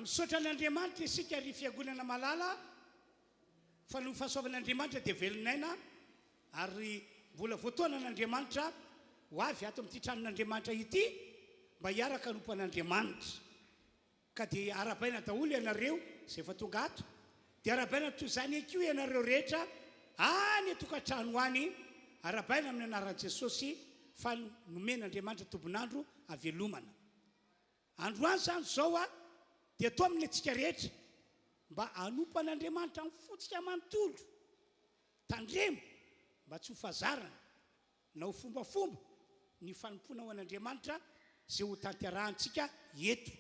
misaotra n'Andriamanitra isika ry fiagonana malala fa no fahasoavan'Andriamanitra dia velonaina ary mbola voatoana n'Andriamanitra ho avy ato amin'ity tranon'Andriamanitra ity mba hiaraka nompan'Andriamanitra ka dia arabaina daholo ianareo izay efa tonga ato dia arabaina toy izany akio ianareo rehetra any tokantrano any arabaina amin'ny anaran'i Jesosy fa nomen'Andriamanitra tombonandro avelomana andro any zany zao a dia atao amin'ny antsika rehetra mba anompan'Andriamanitra mifotsika manontolo tandremo mba tsy ho fazarana na ho fombafomba ny fanompona ho an'Andriamanitra zay ho tanterahantsika eto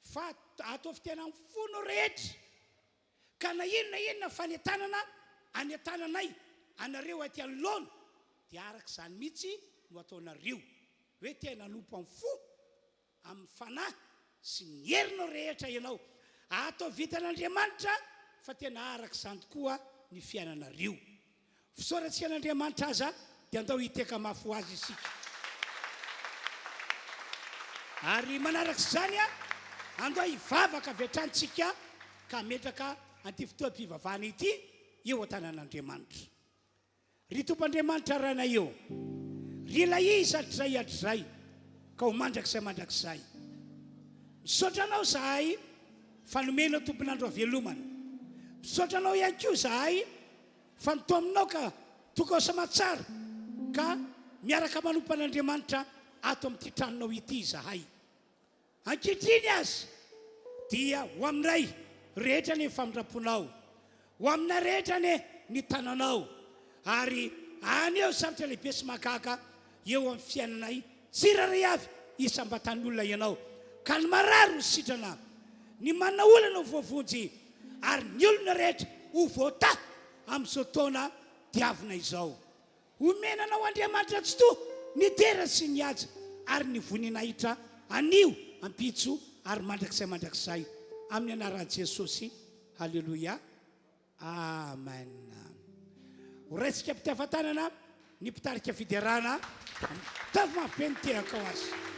fa atao fitena mifono rehetra ka na inona fanetanana anetananay anareo aty anoloana dia araka izany mihitsy no ataonareo hoe tena nompo amin'ny fo amin'ny fanahy sy ny herinao rehetra ianao atao vitan'Andriamanitra fa tena araka izany tokoa ny fiainanareo fisaorantsika n'Andriamanitra aza dia andao hiteka mafy ho azy isika ary manaraka izany a andao hivavaka avy hatranytsika ka metraka anty fotoam-pivavahana ity eo an-tanan'Andriamanitra ry tompoandriamanitra rana eo ry ilay izy hatrizay ka ho mandrakizay misaotra anao zahay fa nomenao tomponandro avelomana misaotra anao ihany koa zahay fa nitao aminao ka toka samatsara ka miaraka manompan'Andriamanitra ato amin'ity tranonao ity zahay ankehitriny azy dia ho aminay rehetra ny famindraponao ho amina rehetra ny tananao ary any eo zavatra lehibe sy mahagaga eo amin'ny fiainanay tsiraray avy isam-batan'olona ianao ka ny marary ho sitrana ny manana olana ho voavonjy ary ny olona rehetra ho voata amin'izao taona diavina izao homenanao Andriamanitra tsy to ny dera sy ny aja ary ny voninahitra anio ampitso ary mandrakizay amin'ny anaran'i Jesosy halleloia amen ho raisika mpitiavan-tanana ny mpitarika fiderana tavy mafy be ny teraka ao azy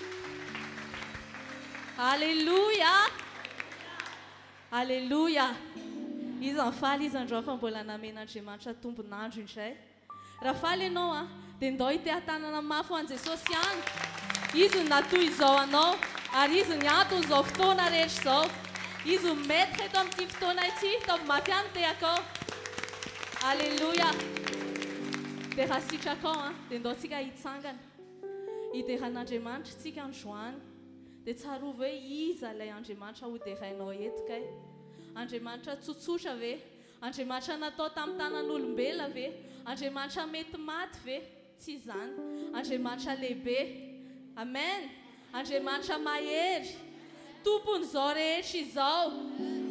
Alléluia izy anfaly izy andro fa mbola namen'Andriamanitra tombonandro indray raha faly ianao dia ndao ite-tanana mafy ho an' Jesosy ihany izy natoy izao anao ary izy ny antony izao fotoana rehetra izao izy mety eto amin'ity fotoana ity tavy mafy ihany tehaka ao Alléluia dia raha sitraka ao dia ndao tsika hitsangana hideran'Andriamanitra tsika androany dia tsarovy hoe iza ilay Andriamanitra ho derainao eto kay Andriamanitra tsotsotra ve Andriamanitra natao tamin'ny tanan'olombelona ve Andriamanitra mety maty ve tsy izany Andriamanitra lehibe amen Andriamanitra mahery tompon'izao rehetra izao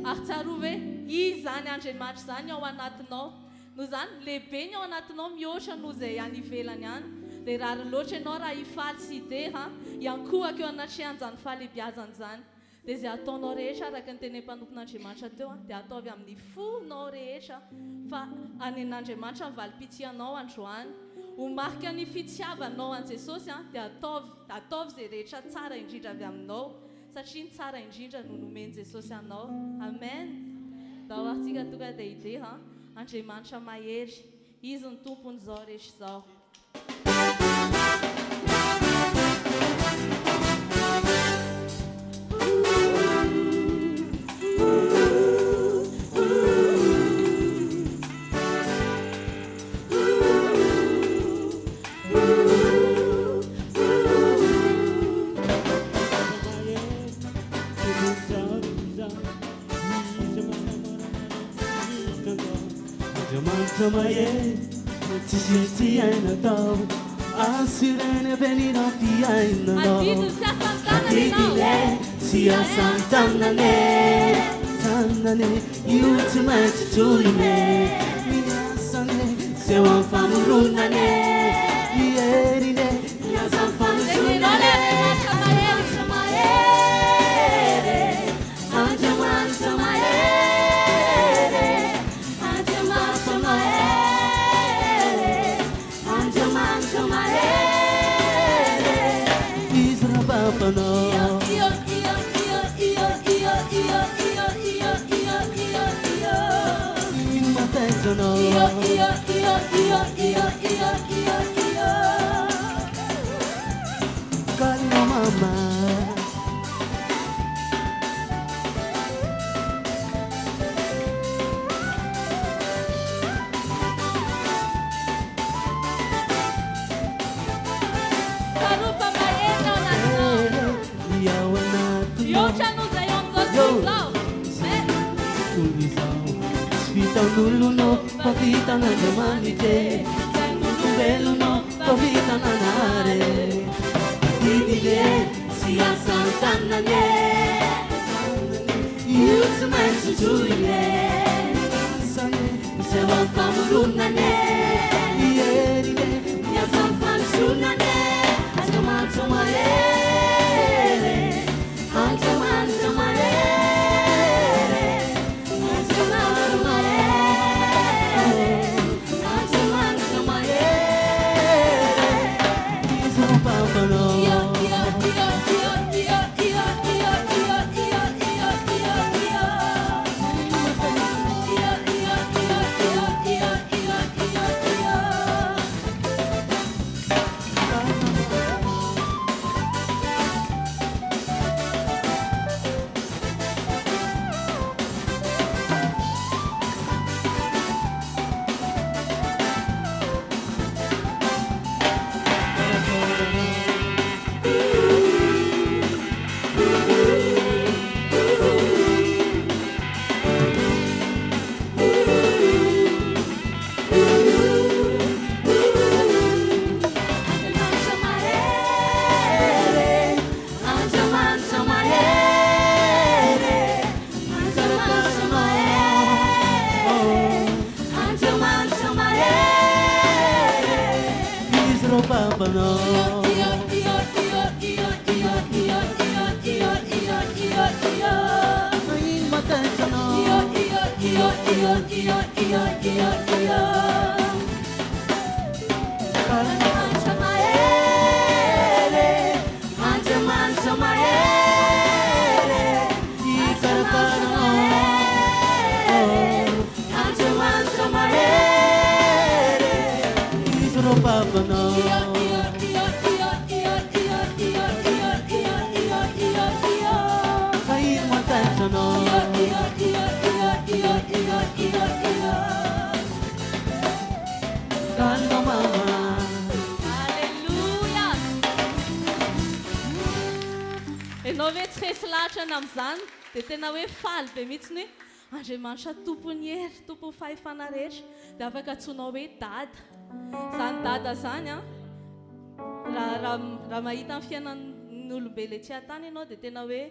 ary tsarovy hoe izy zany Andriamanitra zany ao anatinao no zany lehibe ny ao anatinao mihoatra noho izay any ivelany any dia rary loatra ianao raha hifaly sy hidera iankohaka eo anatrehan'izany fahalebiazany zany dia izay ataonao rehetra araka ny teny mpanompon'Andriamanitra teo dia ataovy amin'ny fonao rehetra fa anen'Andriamanitra mivalim-pitianao androany ho marika ny fitiavanao an' Jesosy dia ataovy izay rehetra tsara indrindra avy aminao satria ny tsara indrindra no nomeny Jesosy anao amen dao aritsika tonga dia hidera Andriamanitra mahery izy ny tompon'izao rehetra izao Io Kalma mama. Lulu no pavita na demanite, belo no pavita na nare. Didile si a santana ne, yutsu mansu tuile, se va famuruna ne, yeride, ya sanfansuna ne, ascomanzo malere, antamanzo malere. Dia tena hoe faly be mihitsy hoe Andriamanitra tompony hery, tompony fahefana rehetra, dia afaka antsoinao hoe dada. Zany dada zany a, raha mahita ny fiainan'olombelona ety an-tany ianao dia tena hoe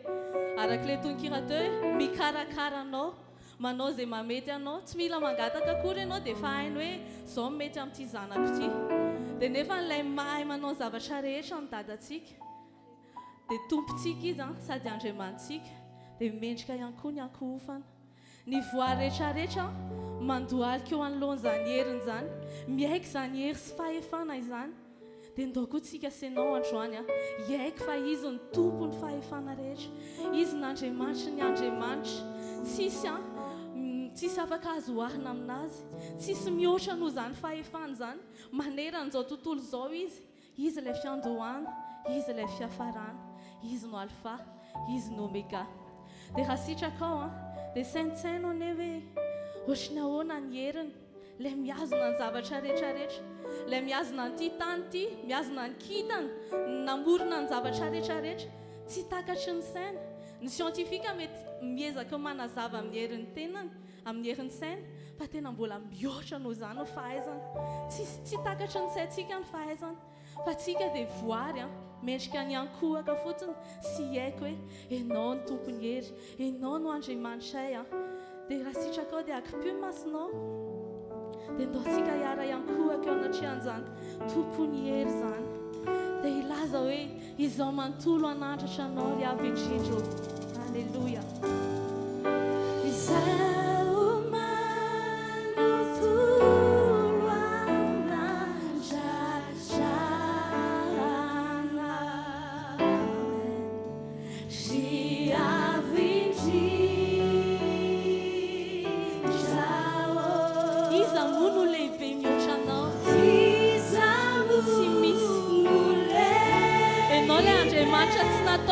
arak'ilay tononkira teo hoe mikarakara anao, manao izay mamety anao, tsy mila mangataka akory ianao dia efa hainy hoe izao mety amin'ity zanako ity. Dia nefa ilay mahay manao zavatra rehetra ny dadantsika dia tompontsika izy sady Andriamanitsika. Dia mendrika ihany koa ny ankofana. Ny voary rehetrarehetra mandohalika eo anoloan'izany heriny izany, miaiky izany hery sy fahefana izany. Dia ndaoko tsika senao androany hiaiky fa izy ny tompony fahefana rehetra, izy n'Andriamanitra ny Andriamanitra. Tsisy afaka azo oharina aminazy, tsisy mihoatra noho izany fahefana izany. Manerana izao tontolo izao izy ilay fiandohana, izy ilay fiafarana, izy no alfa, izy no omega. Dia raha sitraka ao dia saintsainao ane hoe ohatrany ahoana ny heriny, ilay miazona ny zavatra rehetrarehetra, ilay miazona ny ty tany ty, miazona ny kintana, namorona ny zavatra rehetrarehetra, tsy takatry ny saina. Ny siantifika mety miezaka manazava amin'ny herin'ny tenany, amin'ny herin'ny saina, fa tena mbola mihoatra noho izany ny fahaizana. Tsy takatry ny saintsika ny fahaizana, fa tsika dia voary mendrika ny ankohaka fotsiny sy haiko hoe ianao ny tompony hery, ianao no Andriamanitray. Dia raha sitraka ao dia akipio masonao, dia ndaontsika hiara iankohaka eo anatrehan'izany tompony hery izany. Dia ilaza hoe izao manontolo anandratra anao ry avy indrindro. Alleluia. Iza muno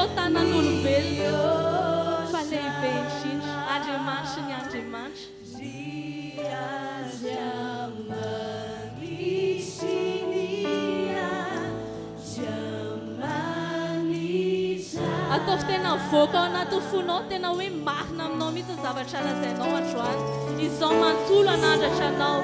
atao tanan'olombelona fa lehibe indrindra Andriamanitra sy ny Andriamanitra. Ataovy tena voaka ao anaty fonao, tena hoe marina aminao mihitsy ny zavatra lazainao androany. Izao manontolo anandratra anao.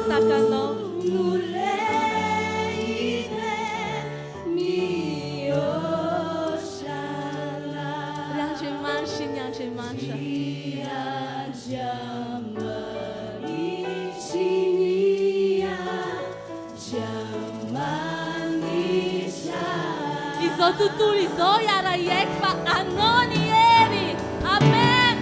Takanao Andriamanitra sy ny Andriamanitra. Izao tontolo izao iara-iaiky fa anao ny hery. Amen.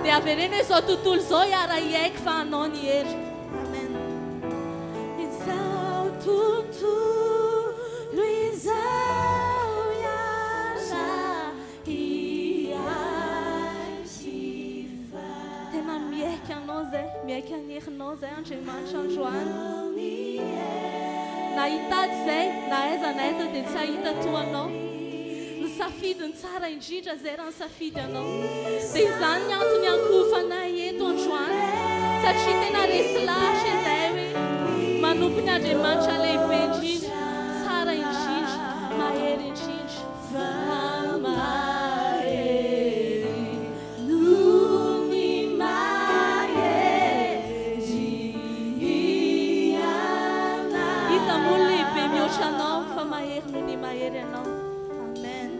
Dia haverena izao tontolo izao iara-iaiky fa anao ny hery. Amen. Izao tontolo izao iara-iaiky fa tena miaiky anao zay, miaiky ny herinao zay Andriamanitra androany. Na hitady zay, na aiza dia tsy hahita toa anao. safidiny tsara indrindra zay raha nisafidy anao dia izany ny antony ankofanay eto androany satria tena resy lahatra izay hoe manompo ny Andriamanitra lehibe indrindra tsara indrindra mahery indrindra iza moa lehibe mihoatra anao fa mahery noho ny mahery anao. Amen.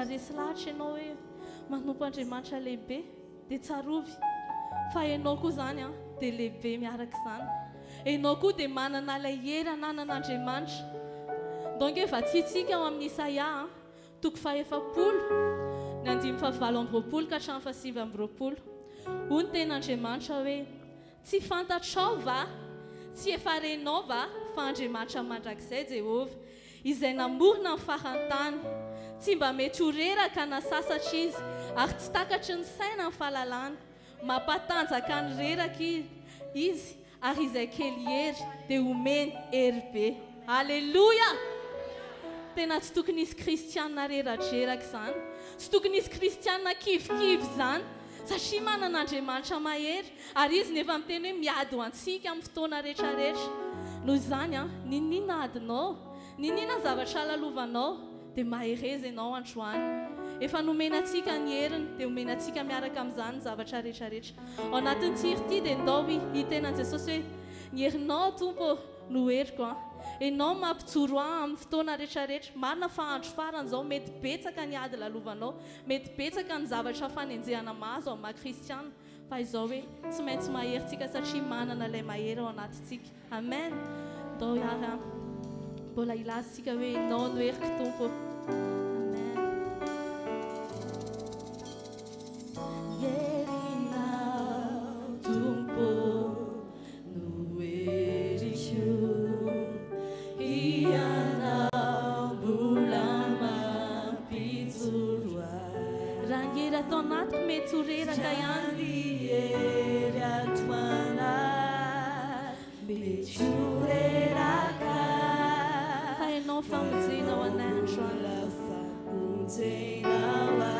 Resy lahatra ianao hoe manompo Andriamanitra lehibe dia tsarovy fa ianao koa zany dia lehibe miaraka izany. Ianao koa dia manana ilay hery ananan'Andriamanitra. Donc efa tiantsika ao amin'ny Isaia toko 40 ny 5:20 ka hatramin'ny 5:20. Hoy ny ten'Andriamanitra hoe tsy fantatrao va, tsy efa renao va fa Andriamanitra mandrakizay Jehova izay namorona ny fahantany tsy mba mety ho reraka na sasatra izy ary tsy takatry ny saina ny fahalalana, mampatanjaka ny reraka izy ary izay kely hery dia omeny hery be. Alleluia! Tena tsy tokony isy kristianina rera-dreraka izany, tsy tokony isy kristianina kivikivy izany satria manana Andriamanitra mahery ary izy nefa miteny hoe miady ho antsika amin'ny fotoana rehetrarehetra. Noho izany ninina adinao, ninina zavatra lalovanao dia mahereza ianao androany. Efa nomenantsika ny heriny dia omenantsika miaraka amin'izany zavatra rehetrarehetra. Ao anatin'ity ity dia ndao hitenan Jesosy hoe ny herinao Tompo no heriko. Ianao mampijoro amin'ny fotoana rehetrarehetra. Marina fa andro faran'izao mety betsaka ny ady lalovanao, mety betsaka ny zavatra fanenjehana mahazo ao maha-kristiana. Fa izao hoe tsy maintsy maheritsika satria manana ilay mahery ao anatintsika. Amen. Ndao hiara mbola ilazitsika hoe ianao no heriko Tompo. Amen. Herinao Tompo no heriko, ianao mbola mampijoro ahy. Raha ny hery atao anatiko mety ho reraka ihany. Hery ato anahy mety ho reraka. Fa ianao famonjena ao anay androany. Famonjena ao ahy.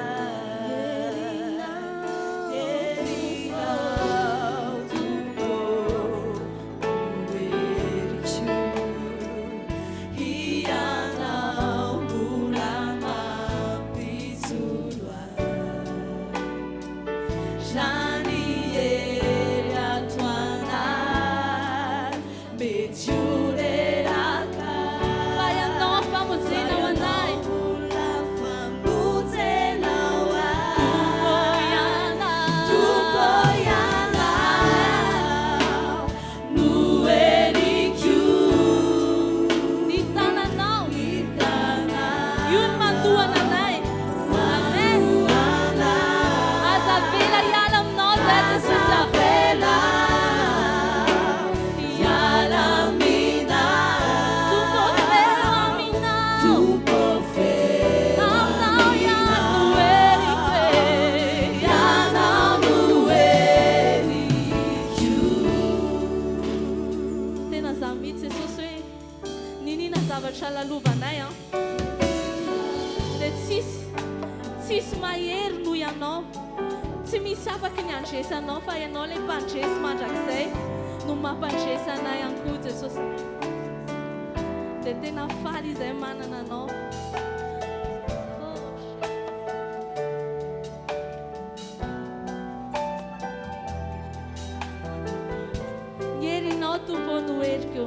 Tsisy mahery noho ianao, tsy misy afaka ny andresy anao fa ianao ilay mpandresy mandrakizay no mampandresy anay ihany koa Jesosy. Dia tena faly izay manana anao. Ny herinao Tompo no heriko.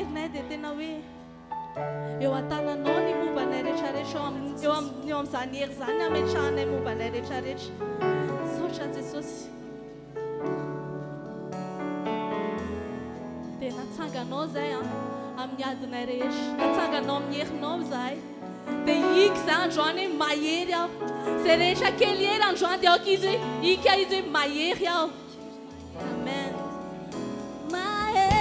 firinay dia tena hoe eo an-tananao ny mombanay rehetrarehetra eo amin'izany hery izany ametrahanay mombanay rehetrarehetra saotra Jesosy dia natsanganao zay amin'ny adinay rehetra natsanganao amin'ny herinao zahay dia iky izay androany hoe mahery aho izay rehetra kely hery androany dia aoka izy ika izy hoe mahery aho amen mahery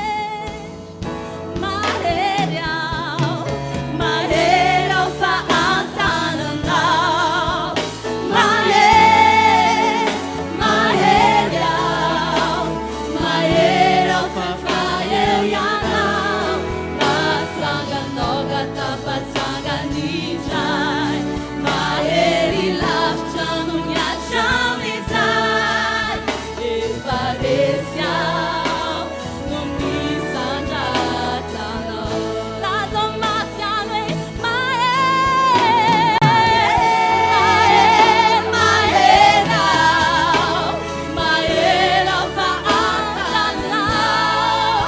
aho fa antananao mahery aho fa faeo ianao natsanganao ka tafatsanganitray mahery lavitra no niatramizay efa resy aho no misandratranao lazao mafy any hoe mahery aho fa antananao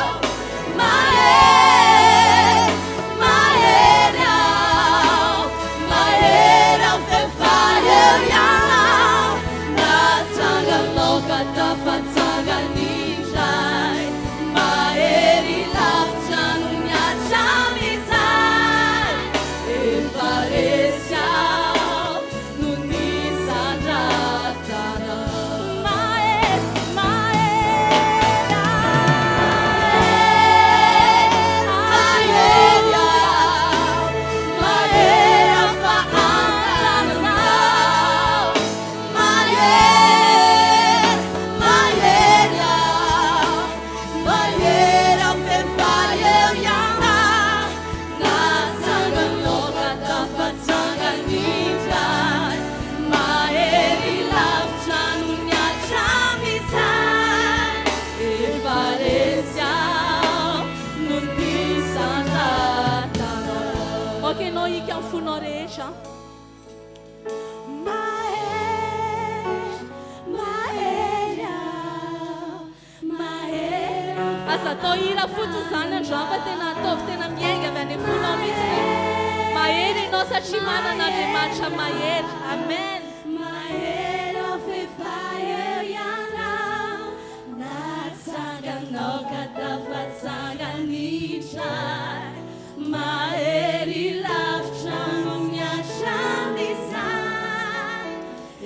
mahery aho fefaeo ianao natsanganao ka tafatsanganitray mahery lavitra no niatramizay efa resy aho no nisandratranao mahery aho fa antananao mahery aho fefaeo ianao natsanganao ka tafatsanganitray mahery lavitra no niatramizay efa resy aho no nisandratranao ok anao ika amin'ny fonao rehetra aza atao hira fotsiny izany androany fa tena ataovy tena miainga avy any fonao mihitsy mahery ianao satria manana Andriamanitra mahery amen mahery aho fefaeo ianao natsanganao ka tafatsanganitray mahery lavitra no niatramizay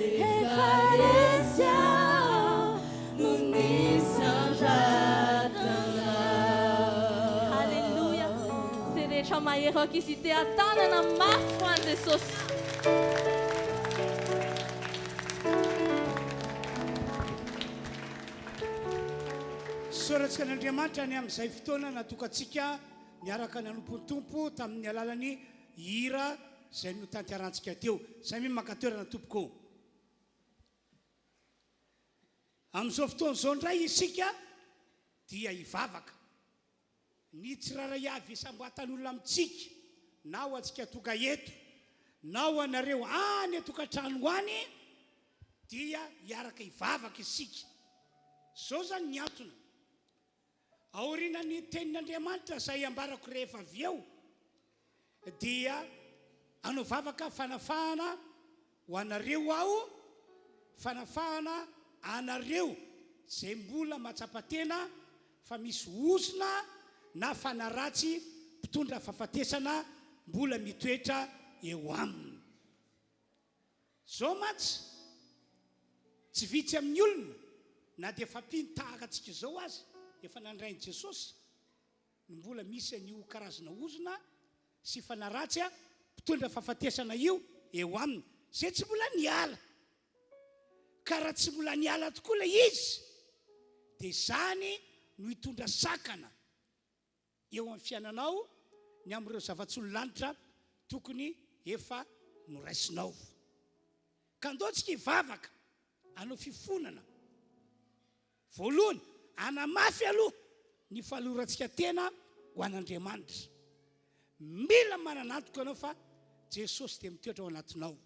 efa resy aho no nisandratranao halleluia izay rehetra mahery aoka izy te hatanana mafy ho an' Jesosy soratsika an'Andriamanitra ny amin'izay fotoana natokantsika niaraka nanompontompo tamin'ny alalany hira izay no tantiarantsika teo izay mi makatoerana tompoko amin'izao fotoana izao indray isika dia hivavaka ny tsiraray avy isamboatan'olona amintsika na ho antsika toka eto na ho anareo any atokantrano any dia hiaraka hivavaka isika zao zany ny antony aoriana ny tenin'Andriamanitra izay ambarako rehefa avy eo dia anao vavaka fanafahana ho anareo aho fanafahana anareo zay mbola matsapatena fa misy osona na fanaratsy mpitondra fahafatesana mbola mitoetra eo aminy zao matsy tsy vitsy amin'ny olona na dia fampintahaka antsika zao azy efa nandrainy Jesosy ny mbola misy an'io karazana ozona sy fanaratsy mpitondra fahafatesana io eo aminy zay tsy mbola niala ka raha tsy mbola niala tokoa ilay izy dia izany no hitondra sakana eo amin'ny fiainanao ny amin'ireo zava-tsy-olo-lanitra tokony efa noraisinao ka andaontsika hivavaka anao fifonana voalohany anamafy aloha ny fahalorantsika tena ho an'Andriamanitra mila mananantoka anao fa Jesosy dia mitoetra ao anatinao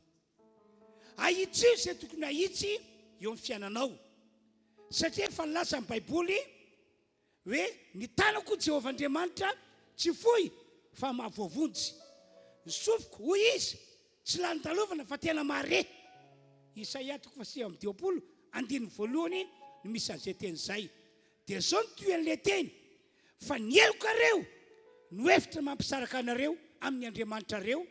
ahitsy izay tokony ahitsy eo amin'ny fiainanao satria efa nilaza amin'ny baiboly hoe ny tanako Jehovah Andriamanitra tsy foy fa mahavoavonjy. Ny sofiko hoy izy tsy lany talovana fa tena mare. Isaia 30:2 no misy an'izay teny zay. Dia zao no toen'le teny fa ny heloka reo no hevitra mampisaraka anareo amin'ny Andriamanitra reo,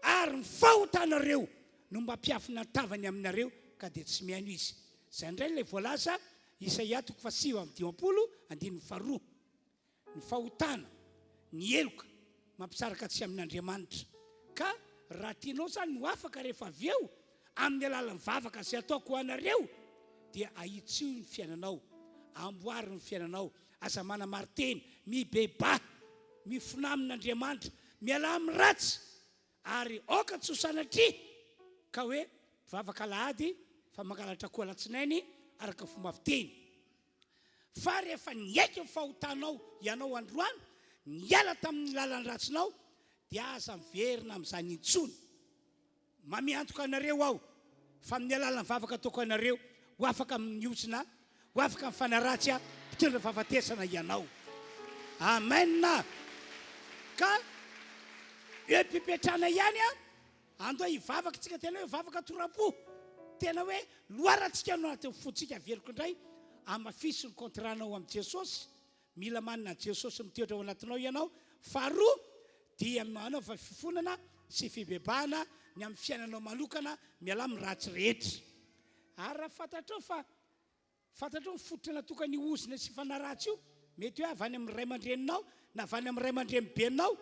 ary ny fahotanareo no mampiafina tavany aminareo ka dia tsy mihaino izy. Zay indray ilay voalaza Isaia 30:2. Ny fahotana, ny heloka mampisaraka tsy amin'Andriamanitra. Ka raha tianao zany no afaka rehefa avy eo amin'ny alalan'ny vavaka zay ataoko anareo, dia ahitsio ny fiainanao, amboary ny fiainanao, aza manamariteny, mibeba, mifona amin'Andriamanitra, miala amin'ny ratsy, ary oka tsy ho sanatria ka hoe vavaka Alahady fa mangalatra koa Alatsinainy araka fomba fiteny. Fa rehefa niaika fahotanao ianao androany, niala tamin'ny lalan'ny ratsinao, dia aza miverina amin'izany intsony. Mamiantoka anareo aho fa amin'ny alalan'ny vavaka ataoko anareo ho afaka miosina, ho afaka mifanaratsy, mpitondra fahafatesana ianao. Amen. Ka epipetrana ihany ando hivavaka tsika, tena hoe vavaka torapo, tena hoe loarantsika no anaty fotsika veriko indray, amafisy ny kontranao amin'ny Jesosy, mila manana Jesosy mitoetra ao anatinao ianao. Faharoa dia manao fa fifonana sy fibebahana ny amin'ny fiainanao manokana, miala amin'ny ratsy rehetra. Ary raha fantatrao ny fototra natokany ozina sy fanaratsy io, mety hoe avy any amin'ny ray aman-dreninao na avy any amin'ny ray aman-drenibenao,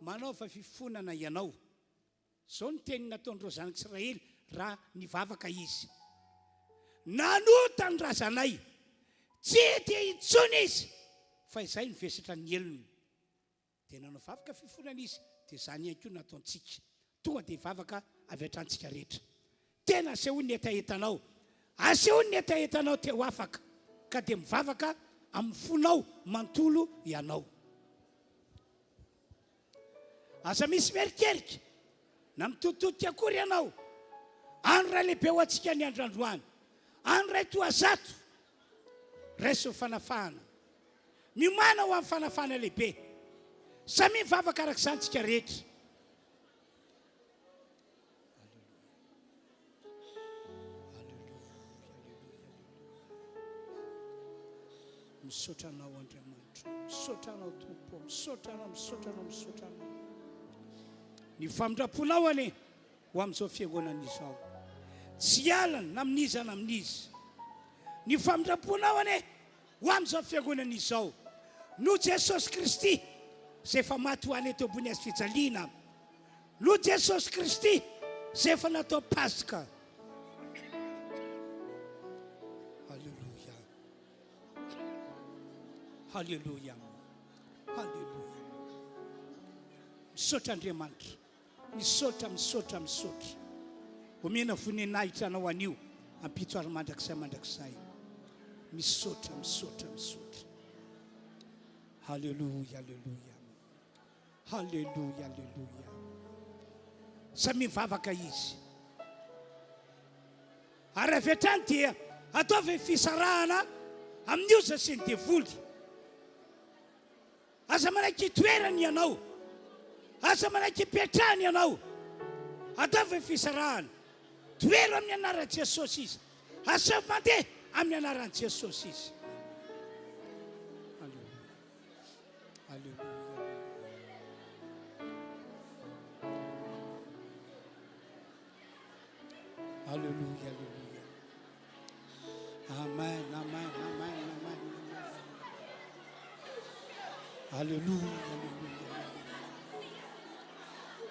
manao fa fifonana ianao. Zao ny teny nataon'ireo zanak'Israely raha nivavaka izy. Nanota ny razanay, tsy dia intsony izy, fa izay nivesatra ny elony. Dia nanao vavaka fifonana izy, dia zany ihany koa nataontsika. Tonga dia vavaka avy atrantsika rehetra. Tena asehony ny etaetanao, asehony ny etaetanao teo afaka, ka dia mivavaka amin'ny fonao mantolo ianao. Aza misy merikerika na mitotodika akory ianao, andro ray lehibe ho antsika ny androandroany, andro ray toazato, raiso fanafahana, miomana ho amin'ny fanafahana lehibe. Samy mivavaka araka izany tsika rehetra. Misaotra anao Andriamanitra, misaotra anao Tompo, misaotra anao. Ny famindraponao ane ho amin'izao fiangonana izao, tsy alana na amin'iza na amin'izy. Ny famindraponao ane ho amin'izao fiangonana izao, no Jesosy Kristy zay efa maty ho any eto ambony hazo fijaliana, no Jesosy Kristy zay efa natao Pasika. Halleluja. Misaotra Andriamanitra, misaotra. Omena voninahitra anao anio ampitsoary mandrakizay. Misaotra. Halleluja. Samy mivavaka izy. Ary avy hatrany dia ataovy fisarahana amin'io za sy ny devoly. Aza manaiky toerany ianao, aza manaiky petrahany ianao, ataovy fisarahana. Toero amin'ny anaran'i Jesosy izy, asa mandeha amin'ny anaran'i Jesosy izy. Halleluja. Amen.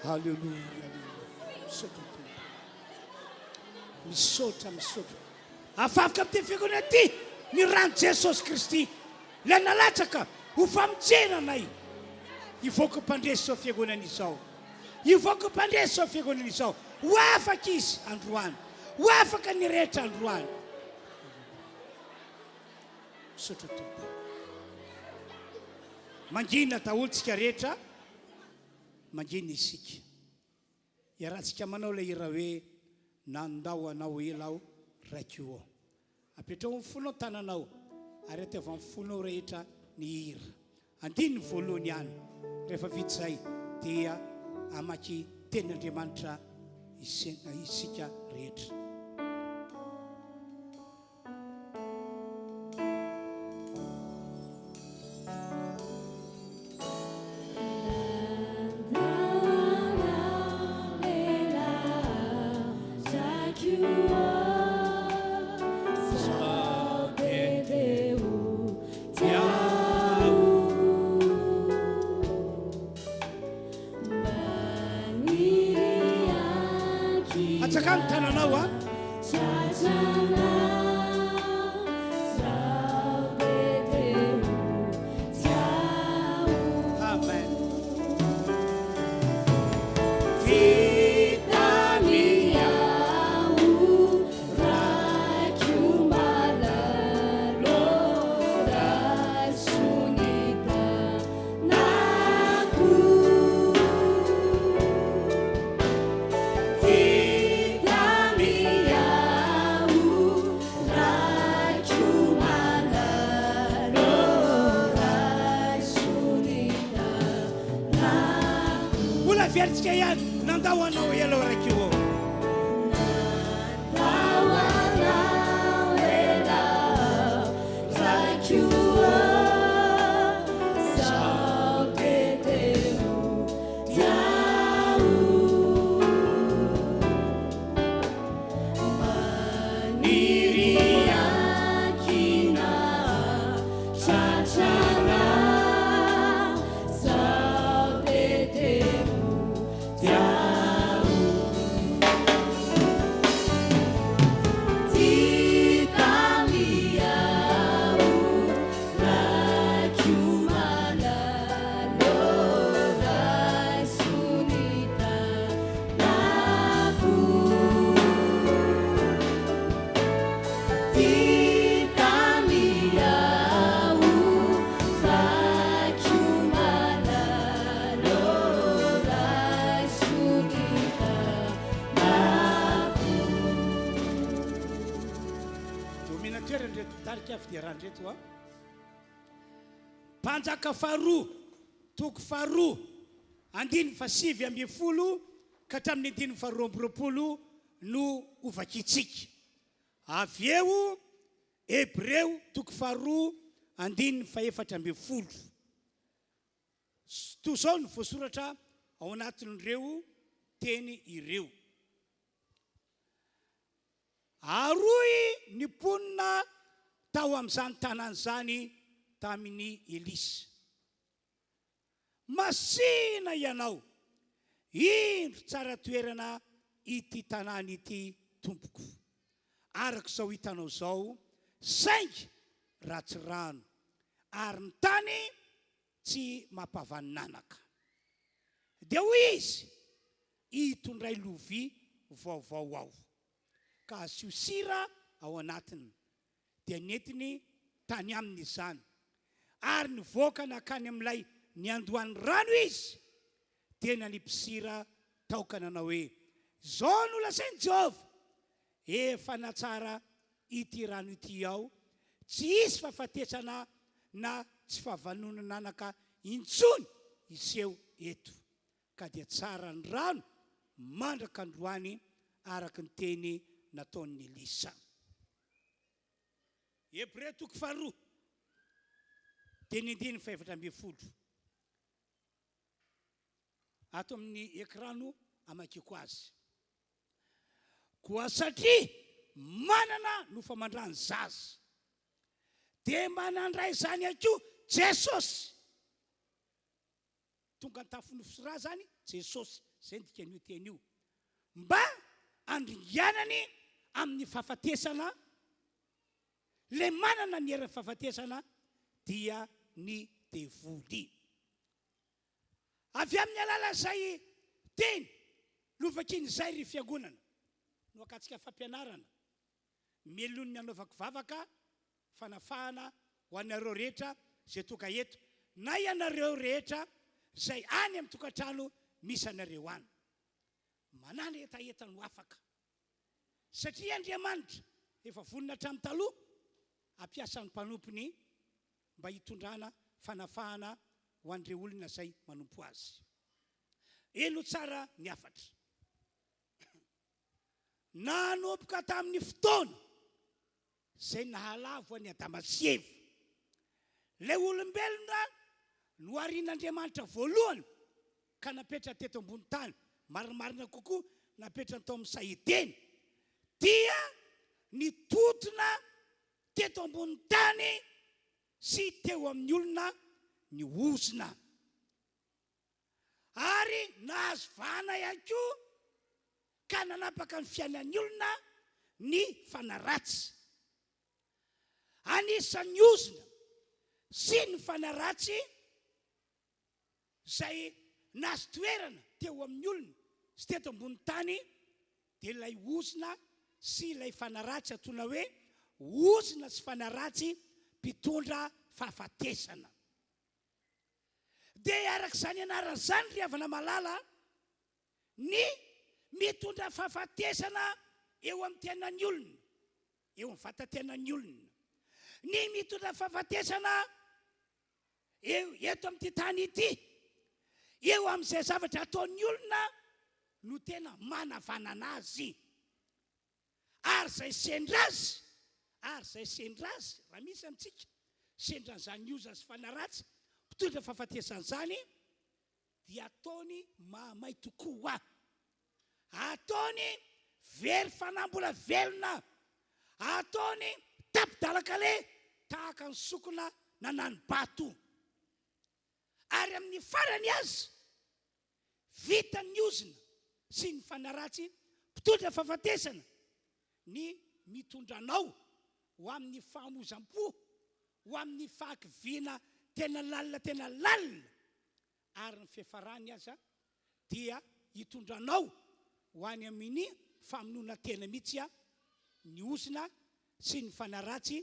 Halleluja. Misaotra. Afafaka amin'ny fiangonana ty ny rano Jesosy Kristy, la nalatsaka ho famonjenanay. Ivoaka mpandresy zao fiangonana izao, ho afaka izy androany, ho afaka ny rehetra androany. Misaotra Tompo. Mangina daholo tsika rehetra, mangina isika. Iarahantsika manao ilay hira hoe nandao anao elao raiky io. Apetrao amin'ny fonao tananao, ary atao amin'ny fonao rehetra ny hira. andiny voalohany ihany. Rehefa vita izay dia amaky tenin'Andriamanitra isika rehetra. Atsakan tananao a. Amen. Vertsika ihany nandao anao elo raiky io. Panjaka faharoa, toko faharoa, andiny fasivy amby folo ka hatramin'ny andiny faharoa amby roapolo no ovakitsika. Avy eo Hebreo toko faharoa andiny faefatra amby folo. Toy izao no voasoratra ao anatin'ireo teny ireo. Aroy ny mponina tao amin'izany tanàna zany tamin'ny Elisa. Masina ianao, indro tsara toerana ity tanàna ity tompoko. Arak'izao hitanao zao, saingy ratsy rano, ary ny tany tsy mampavaninanaka. Dia hoy izy, hitondray lovia vaovao aho, ka asio sira ao anatiny, dia nentiny tany aminy izany. Ary ny voaka nakany amin'ilay ny andohan'ny rano izy, dia nanipisira taoka nanao hoe, zao no lasainy Jehova, efa natsara ity rano ity ao, tsy isy fahafatesana na tsy fahavanonananaka intsony iseho eto. Ka dia tsara ny rano mandraka androany araka ny teny nataon'ny Elisa. Hebreo toko faharoa, teny andiny faefatra amby folo. Ato amin'ny ekrano amakiko azy. Koa satria manana no famandrany zaza, dia manandray zany akio Jesosy. Tonga an-tafonofosy zany Jesosy, zay ny dikan'io teny io. Mba andringanany amin'ny fahafatesana, le manana ny heran'ny fahafatesana dia ny devoly. Avy amin'ny alala zay teny lovakin'izay ry fiangonana no akatsika fampianarana, melon'ny anaovako vavaka fanafahana ho anareo rehetra zay toka eto, na ianareo rehetra zay any amin'ny tokantrano misy anareo any. Manana etaeta no afaka, satria Andriamanitra efa vonina hatramin'ny taloha ampiasan'ny mpanompony mba hitondrana fanafahana ho an'ireo olona zay manompo azy. Eno tsara ny afatra. Nanompoka tamin'ny fotoana zay nahalavo any Adama sy Eva. Ilay olombelona no arian'Andriamanitra voalohany ka napetra teto ambony tany, marimarina kokoa napetra tao amin'ny sahideny, dia nitotona teto ambony tany sy teo amin'ny olona ny ozina. Ary nahazo vahana ihany koa ka nanapaka ny fiainan'ny olona ny fanaratsy. Anisan'ny ozina sy ny fanaratsy zay nahazo toerana teo amin'ny olona sy teto ambony tany dia ilay ozina sy ilay fanaratsy atona hoe ozina sy fanaratsy mpitondra fahafatesana. Dia arak'izany anaran'izany ry havana malala, ny mitondra fahafatesana eo amin'ny tenan'ny olona, eo amin'ny vatantenan'ny olona, ny mitondra fahafatesana eto amin'ity tany ity, eo amin'izay zavatra ataon'ny olona no tena manavanana azy. Ary zay sendrazy, raha misy amintsika sendran'izany oza sy fanaratsy mpitondra fahafatesan'izany, dia ataony mahamay tokoa, ataony very fanambola velona, ataony tapidalakale tahaka ny sokona nanany bato. Ary amin'ny farany azy vitan'ny ozina sy ny fanaratsy mpitondra fahafatesana ny mitondranao ho amin'ny fahamozam-po, ho amin'ny fahakiviana tena lalina, ary ny fiafarany aza dia hitondranao ho any amin'ny famonoana tena mihitsy ny ozina sy ny fanaratsy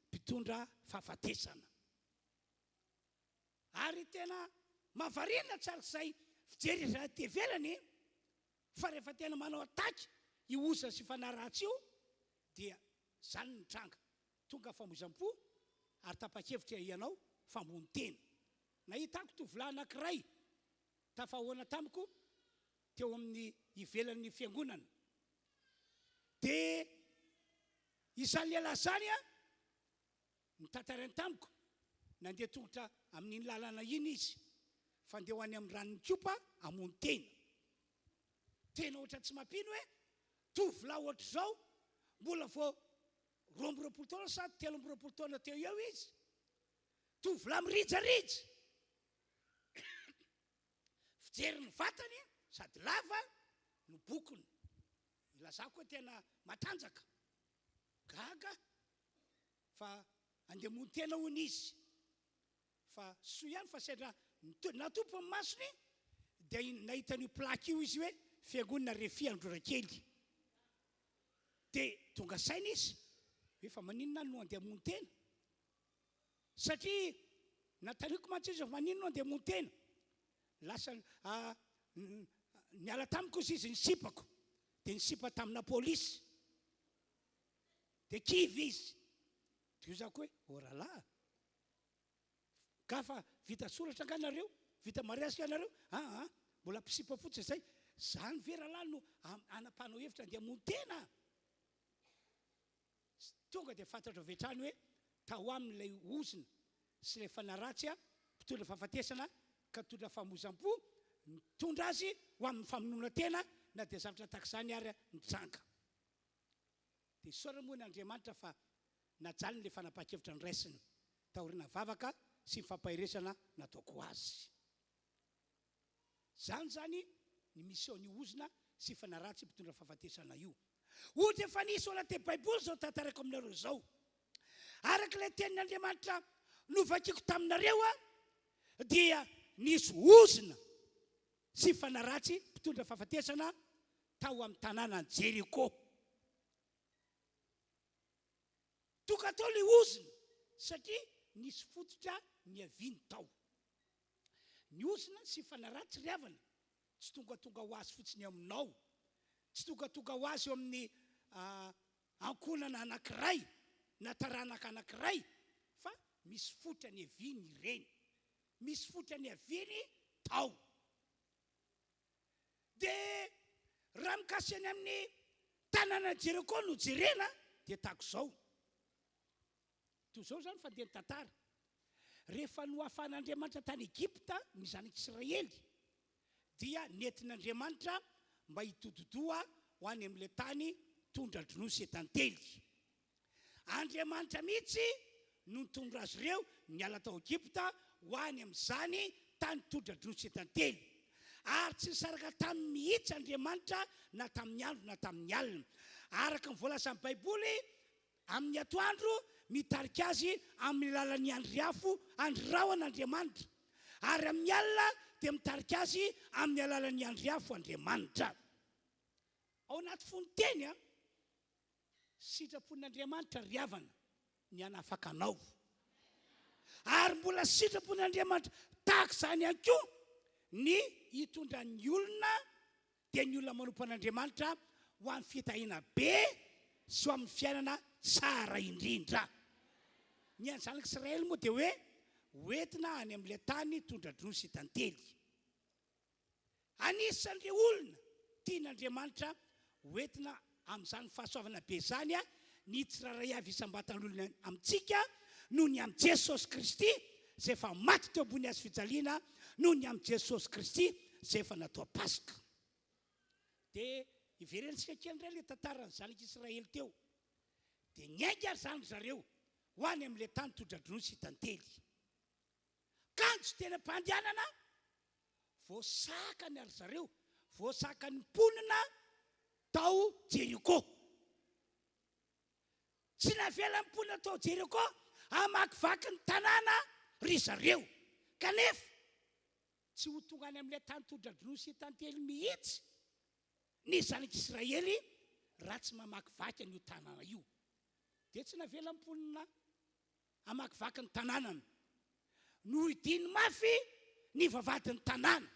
mpitondra fahafatesana. Ary tena mahavariana tsara izay fijery raha ty velany, fa rehefa tena manao ataky io ozina sy fanaratsy io, dia zany ny tranga tonga famozam-po ary tapa-kevitra ianao famony tena. Nahitako tovolahy anankiray tafahoana tamiko teo amin'ny ivelan'ny fiangonana, dia izany lehilahy zany nitantarainy tamiko, nandeha tongotra amin'iny lalana iny izy, fandeha ho any amin'ny ranon'ny kopa amony tena. Tena ohatra tsy mampino hoe tovolahy ohatra zao, mbola vao 12 taona sa 13 taona teo eo izy, tovolahy mirijarija, fijery ny vatany sady lava ny bokony, ilazako hoe tena matanjaka, gaga fa andeha mony tena hony izy, fa soa ihany fa sendra natompo amin'ny masony, dia nahitan'io plaque io izy hoe fiangonana RHEFI Androndrakely. Dia tonga saina izy hoe fa maninona no andeha mony tena, satria nataniko mantsy izy maninona no andeha mony tena, lasa niala tamiko izy nisipako, dia nisipa tamina polisy, dia kivy izy. Dia io zako hoe oralahy, ka fa vita soratra nga nareo, vita mariasy ka nareo, mbola mpisipa fotsy zay, zany veralahy no anapanao hevitra andeha mony tena. Tonga dia fantatra vetrany hoe tao amin'ilay ozina sy ilay fanaratsy mpitondra fahafatesana ka tondra famozam-po, mitondra azy ho amin'ny famonoana tena, na dia zavatra tak'izany ary nitranga. Dia saora moa ny Andriamanitra fa najaliny ilay fanapa-kevitra ny raisiny taoriana vavaka sy ny fampahiresana nataoko azy. Zany ny mision'ny ozina sy fanaratsy mpitondra fahafatesana io. Ohatra efa nisy ao anaty Baiboly zao tantarako aminareo zao, arak'ilay tenin'Andriamanitra novakiko taminareo dia nisy ozina sy fanaratsy mpitondra fahafatesana tao amin'ny tanànan'i Jeriko. Tonga tao ilay ozina satria nisy fototra niaviany tao. Ny ozina sy fanaratsy ry havana tsy tonga ho azy fotsiny aminao, tsy tonga ho azy eo amin'ny ankonana anankiray na taranaka anankiray, fa misy fototra niaviany ireny. misy fotrany aviny tao. Dia raha mikasiny amin'ny tanàna Jeriko no jerena dia tahako izao. Toy izao zany fandehany tantara. Rehefa noafan'Andriamanitra tany Egypta ny zanak'Israely dia nentin'Andriamanitra mba hitododoa ho any amin'ilay tany tondra-dronosy etantely. Andriamanitra mihitsy no nitondra azy ireo niala tao Egypta ho any amin'izany tany tondra-dronosy etantely. Ary tsy nisaraka tamin'ny mihitsy Andriamanitra na tamin'ny andro na tamin'ny alina. Araka ny voalazan'ny Baiboly amin'ny atoandro mitarika azy amin'ny lalan'ny andriafo andrahoan'Andriamanitra. Ary amin'ny alina dia mitarika azy amin'ny alalan'ny andriafo Andriamanitra. Ao anaty fonteny sitrapon'Andriamanitra riavana ny hanafaka anao. Ary mbola sitrapon'Andriamanitra tahaka izany ihany koa ny hitondra ny olona dia ny olona manompo an'Andriamanitra ho amin'ny fitahiana be sy ho amin'ny fiainana tsara indrindra. Ny any zanak'Israely moa dia hoe hoentina any amin'ilay tany tondra-dronosy etantely. Anisan'ireo olona tian'Andriamanitra hoentina amin'izany fahasoavana be izany ny tsiraray avy isam-batan'olona amintsika noho ny amin'ny Jesosy Kristy izay efa maty teo ambony hazo fijaliana, noho ny amin'ny Jesosy Kristy izay efa natao Paska. Dia iverentsika kely indray ilay tantaran'ny zanak'Israely teo. Dia niainga ary zany zareo ho any amin'ilay tany tondra-dronosy etantely. Kanjo tena mpandehanana voasakany ary zareo, voasakany mponina tao Jeriko. Tsy navela mponina tao Jeriko hamakivaky ny tanàna ry zareo. Kanefa tsy ho tonga any amin'ilay tany tondra-dronosy etantely mihitsy ny zanak'Israely raha tsy mamakivaky an'io tanàna io. Dia tsy navela mponina hamakivaky ny tanànany. No idiny mafy ny vavadin'ny tanàna.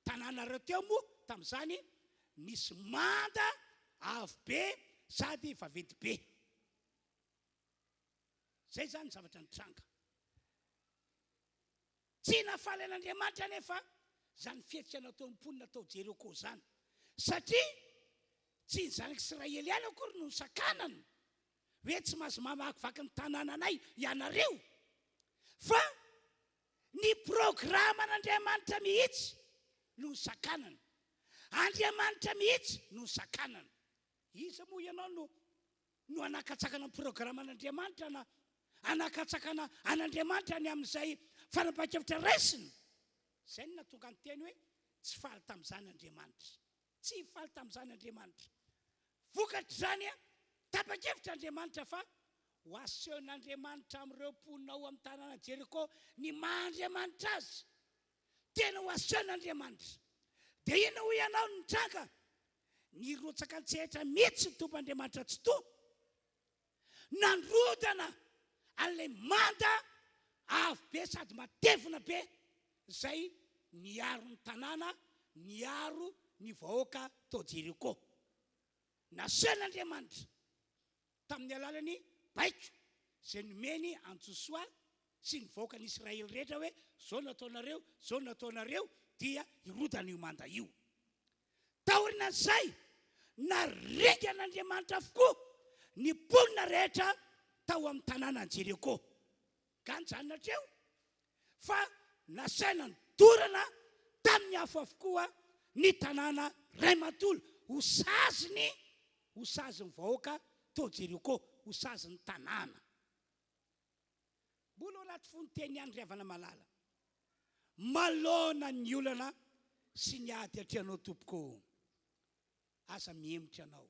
Tanàna ireo teo moa tamin'izany nisy manda avo be sady vaventy be. Zay zany zavatra nitranga. Tsy nafaly an'Andriamanitra nefa zany fihetsika natao mponina tao Jeriko zany. Satria tsy ny zanak'Israely ihany akory no sakanany hoe tsy mahazo mamakivaky ny tanànanay ianareo, fa ny programan'Andriamanitra mihitsy no sakanany. Andriamanitra mihitsy no sakanany. Iza moa ianao no anakatsakana ny programan'Andriamanitra na anakatsakana an'Andriamanitra ny amin'izay fanapakevitra raisiny? Izay no natonga ny teny hoe tsy faly tamin'izany Andriamanitra. Tsy faly tamin'izany Andriamanitra. Vokatra zany tapa-kevitra Andriamanitra fa ho asehon'Andriamanitra amin'ireo mponina ao amin'ny tanàna Jeriko ny maha-Andriamanitra azy. Tena ho asehon'Andriamanitra. Dia ina ho ianao ny tranga ny rotsaka an-tsehatra mihitsy ny tompon'Andriamanitra tsy to nandrodana an'ilay manda avo be sady matevina be izay niaro ny tanàna, niaro ny vahoaka tao Jeriko. Nasehon'Andriamanitra tamin'ny alalany baiko izay nomeny an-Josoa sy ny vahoakan'ny Israely rehetra hoe zao nataonareo, zao nataonareo, dia irodana io manda io. Taorinan'izay narengan'Andriamanitra avokoa ny mponina rehetra tao amin'ny tanàna Jeriko. Ganjanonareo fa nasaina ny dorana tamin'ny afo avokoa ny tanàna ray manontolo ho saziny vahoaka tao Jeriko, ho saziny tanàna. Mbola ao anaty fonteny ihany riavana malala. Malona ny olana sy ny ady atreanao tompoko. Aza mihemitra ianao,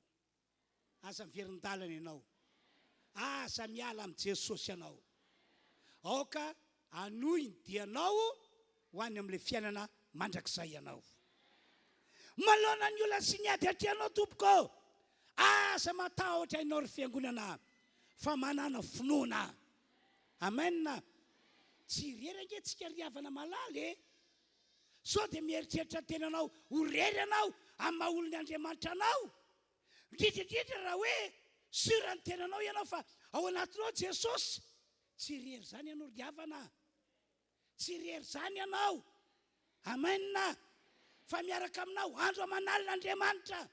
aza miverin-dalana ianao, aza miala amin'ny Jesosy ianao. Aoka anohy ny dianao ho any amin'ilay fiainana mandrakizay ianao. Malona ny olana sy ny ady atreanao tompoko. Aza matahotra ianao ry fiangonana fa manana finoana. Amen. Tsy rery angentsika riavana malala sao dia mieritreritra tenanao ho rery anao amin'ny maha-olon'ny Andriamanitra anao. Indrindrindrindra raha hoe sura ny tenanao ianao fa ao anatinao Jesosy, tsy rery zany ianao riavana. tsy rery zany ianao. Amen. Fa miaraka aminao andro aman'Andriamanitra.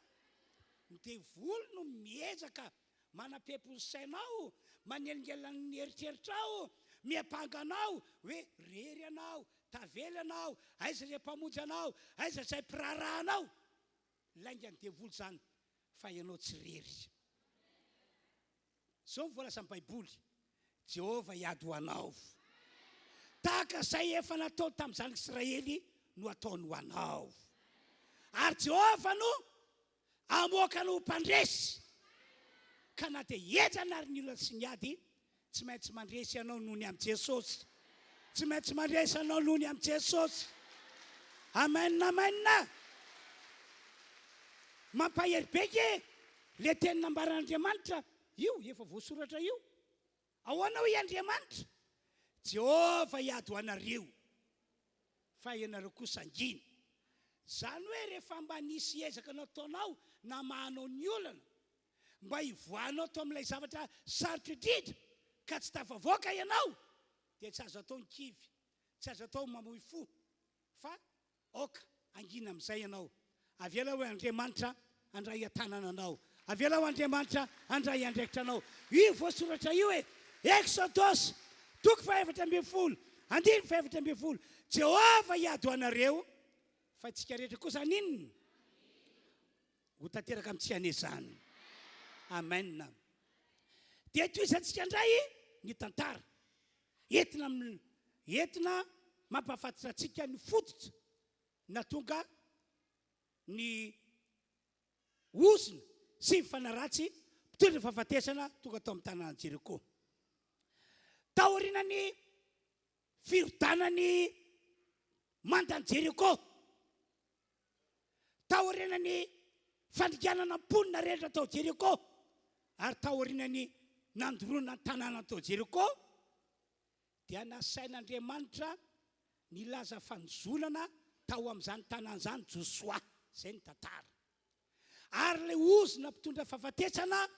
Ny devoly no miezaka manapepony sainao, manelingelan'ny eritreritrao, miapanganao hoe rery anao, tavely anao, aiza zay mpamonjy anao, aiza zay mpirarahanao. Lainga ny devoly zany fa ianao tsy rery. Zao mivoalaza amin'ny Baiboly, Jehova hiady ho anao. Tahaka izay efa natao tamin'ny zanak'Israely no ataony ho anao. Ary Jehova no amoaka no mpandresy. Ka na dia ejana ary ny olona sy ny ady, tsy maintsy mandresy ianao noho ny amin'ny Jesosy. Tsy maintsy mandresy ianao noho ny amin'ny Jesosy. Amen, amen. Mampahery beke le teny nambaran'Andriamanitra. Io efa voasoratra io. Ahoana hoe Andriamanitra? Jehova hiady ho anareo, fa ianareo kosa angina. Zany hoe rehefa mba nisy ezaka nataonao na mahanao ny olana, mba hivoanao tao amin'ilay zavatra sarotra indrindra ka tsy tafavoaka ianao, dia tsy azo atao ny kivy, tsy azo atao mamoy fo, fa oka angina amin'izay ianao. Avela hoe Andriamanitra andray an-tanana anao. Avela ho Andriamanitra andray andraikitra anao. Io voasoratra io hoe Exodus 4:12, 4:12. Jehova hiady ho anareo, fa itsika rehetra kosa ninona? Ho tanteraka amintsika ane zany. Amen. Dia toizantsika indray ny tantara. Entina mampafantatra antsika ny fototra na tonga ny ozina sy mifanaratsy mpitondra fahafatesana tonga tao amin'ny tanàna Jeriko. Taorianany firodanany mandany Jeriko. Taorianany fandriganana mponina rehetra tao Jeriko. Ary taorianany nandorona ny tanàna tao Jeriko. Dia nasain'Andriamanitra nilaza fanozolana tao amin'izany tanàna zany Josoa. Zay ny tantara. Ary le ozina mpitondra fahafatesana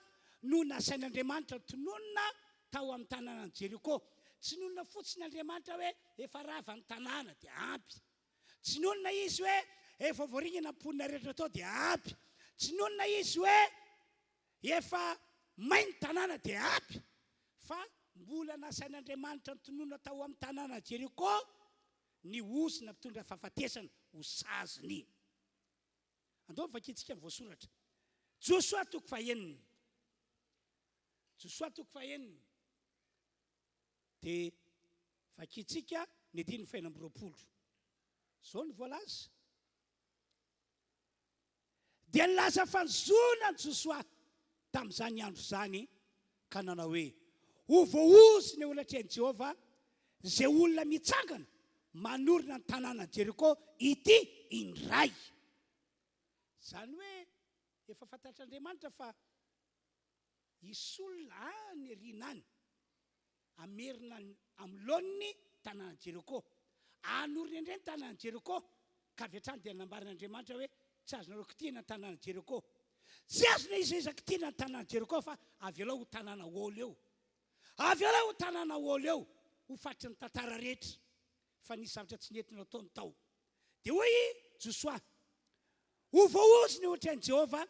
no nasain'Andriamanitra tononona tao amin'ny tanàna Jeriko. Tsy nonona fotsiny Andriamanitra hoe efa rava ny tanàna dia ampy. Tsy nonona izy hoe efa voaringana mponina rehetra tao dia ampy. Tsy nonona izy hoe efa mainy tanàna dia ampy. Fa mbola nasain'Andriamanitra tononona tao amin'ny tanàna Jeriko ny ozina mpitondra fahafatesana ho saziny. Andao vakitsika voasoratra. Josoa 4:1. Josoa 4:1. Dia vakitsika ny 5:20. Zao ny voalaza. Dia nilaza fanzona ny Josoa tamin'izany andro zany ka nanao hoe ho voaozy ny olatren'i Jehova zay olona mitsangana manorina ny tanàna Jeriko ity indray. Zany hoe efa fantatr'Andriamanitra fa isolona any ariana any amerina amin'ny laoniny tanàna Jeriko. Anorina indray ny tanàna Jeriko ka avy hatrany dia nambaran'Andriamanitra hoe tsy azonareo kitihana ny tanàna Jeriko. Tsy azona izy kitihana ny tanàna Jeriko fa avelao ho tanàna olo eo. Avelao ho tanàna olo eo ho fatry ny tantara rehetra. Fa nisy zavatra tsy nentina ataony tao. Dia hoy Josoa, ho voaozy ny ohatran'i Jehova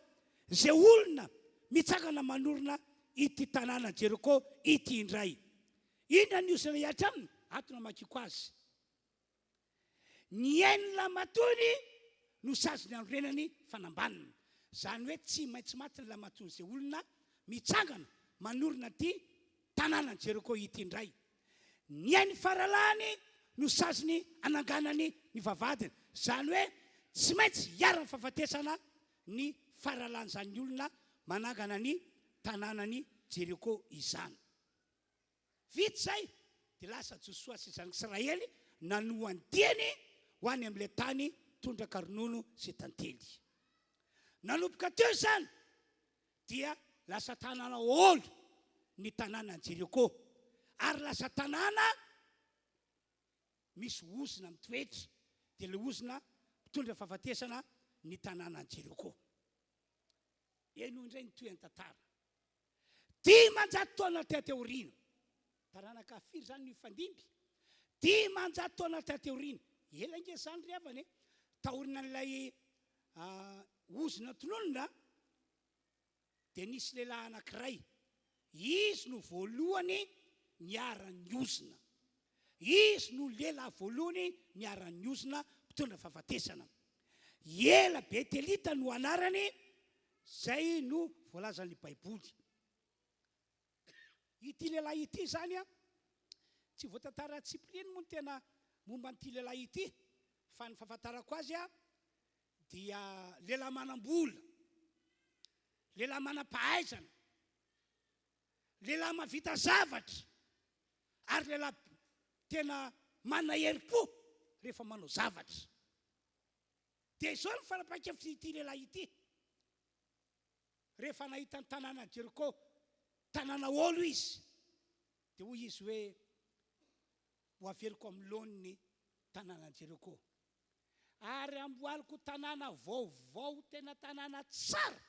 zay olona mitsangana manorina ity tanàna Jeriko ity indray. Inona ny osana hiatra aminy? Atona makiko azy. Ny enina matony no sazony anorenany fanambanina. Zany hoe tsy maintsy maty ny lamatony zay olona mitsangana manorina ty tanàna Jeriko ity indray. Ny ainy faralany no sazony ananganany ny vavadiny. Zany hoe tsy maintsy hiara fahafatesana ny faralan'izany olona manangana ny tanànany Jeriko izany. Vita zay dia lasa Josoa sy zanak'Israely nanohany diany ho any amin'ilay tany tondraka ronono sy tantely. Nanomboka teo izany dia lasa tanàna olo ny tanàna Jeriko. Ary lasa tanàna misy ozina mitoetra. Dia le ozina mpitondra fahafatesana ny tanàna Jeriko. Eno indray ny toy ny tantara. 10 taona teaoriana. Taranaka firy zany ny fandimby. dimanjato taona tateoriana ela nge zany ry avany tahorina n'ilay ozona tononona dia nisy lehilahy anankiray izy no voalohany niara-ny ozona izy no lehilahy voalohany niara-ny ozona mpitondra fahafatesana ela betelita no anarany zay no voalazan'ny baiboly ity lehilahy ity zany a tsy voatantara Tsipriany moa no tena momba n'ity lehilahy ity fa ny fahafantarako azy a dia lehilahy manam-bola lehilahy manam-pahaizana lehilahy mavita zavatra ary lehilahy tena manana herim-po rehefa manao zavatra dia izao ny fara-pakevitry ity lehilahy ity rehefa nahita ny tanàna Jeriko tanàna olo izy dia hoy izy hoe ho averiko amin'ny laoniny tanàna Jeriko ary amboaliko tanàna vaovao tena tanàna tsara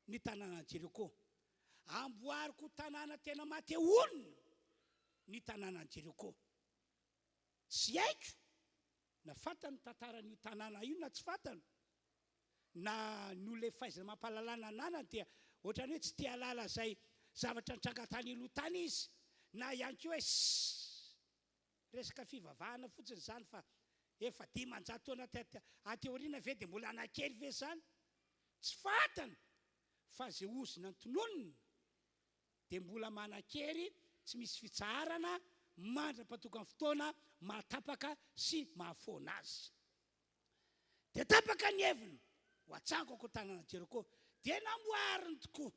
ny tanàna Jeriko amboariko tanàna tena mateonina ny tanàna Jeriko tsy haiko na fantany tantaran'io tanàna io na tsy fantany na nole fahaizana mampahalalana anana dia ohatrany hoe tsy tia halala zay zavatra nitrangatany aloha tany izy na ihany koa hoe resaka fivavahana fotsiny zany fa efa dimanjato taona ateoriana ve dia mbola anakely ve zany tsy fantany fa zay ozona ntononina dia mbola manakery tsy misy fitsarana mandra-patokany fotoana mahatapaka sy mahafoana azy dia tapaka ny heviny ho atsangako tanàna Jeriko dia namboariny tokoa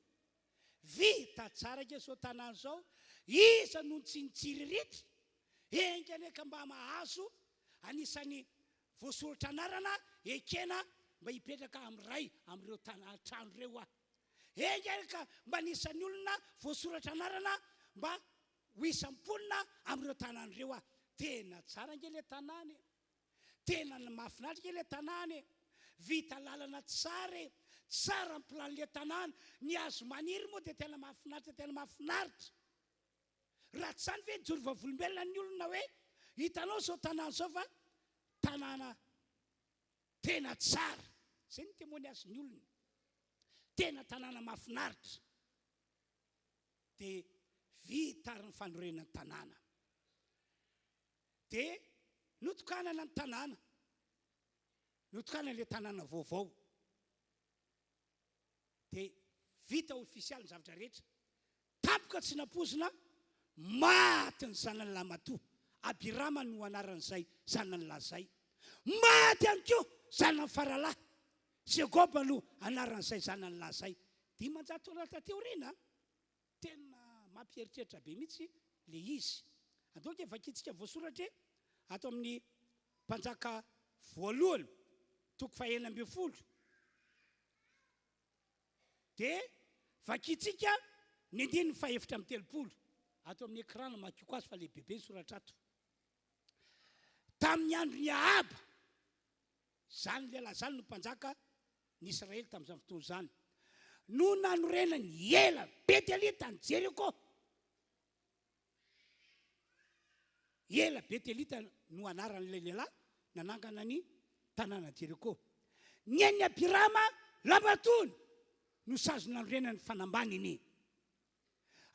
vita tsara ke zao tanàna zao iza no tsinitsiriritra engany ka mba mahazo anisany voasoratra anarana ekena mba hipetraka amin'ray amin'ireo trano ireo ah engany ka mba anisany olona voasoratra anarana mba ho isam-ponina amin'ireo tanàna ireo ah tena tsara nge le tanàna tena mahafinaritra ke le tanàna vita lalana tsara ny plan'le tanàna ny azo maniry moa dia tena mahafinaritra raha tsy zany ve nijory vavolombelona ny olona hoe hitanao zao tanàna zao fa tanàna tena tsara zay ny témoignage ny olona tena tanàna mahafinaritra dia vita ary ny fanorenany tanàna dia notokanana ny tanàna notokanana le tanàna vaovao dia vita ofisialy ny zavatra rehetra tampoka tsy napozina maty ny zanany lamatoa Abirama no anaran'izay zanany lazay maty ihany koa zanany faralahy Jakoba no anaran'izay zanany lazay dimanjato taona tateoriana tena mampieritreritra be mihitsy le izy andao ke vakitsika voasoratra ato amin'ny mpanjaka voalohany toko 1:9 dia vakitsika ny 7:30 ato amin'ny écran makiko azy fa le bebe ny soratra ato tamin'ny andro ny Ahaba zany lehilahy zany no mpanjaka ny Israely tamin'izany fotoana zany no nanorenany ela Betelita ny Jeriko ela Betelita no anaran'ilay lehilahy nanangana ny tanàna Jeriko ny an'ny Abirama labatony no sazo nanorenany fanambaniny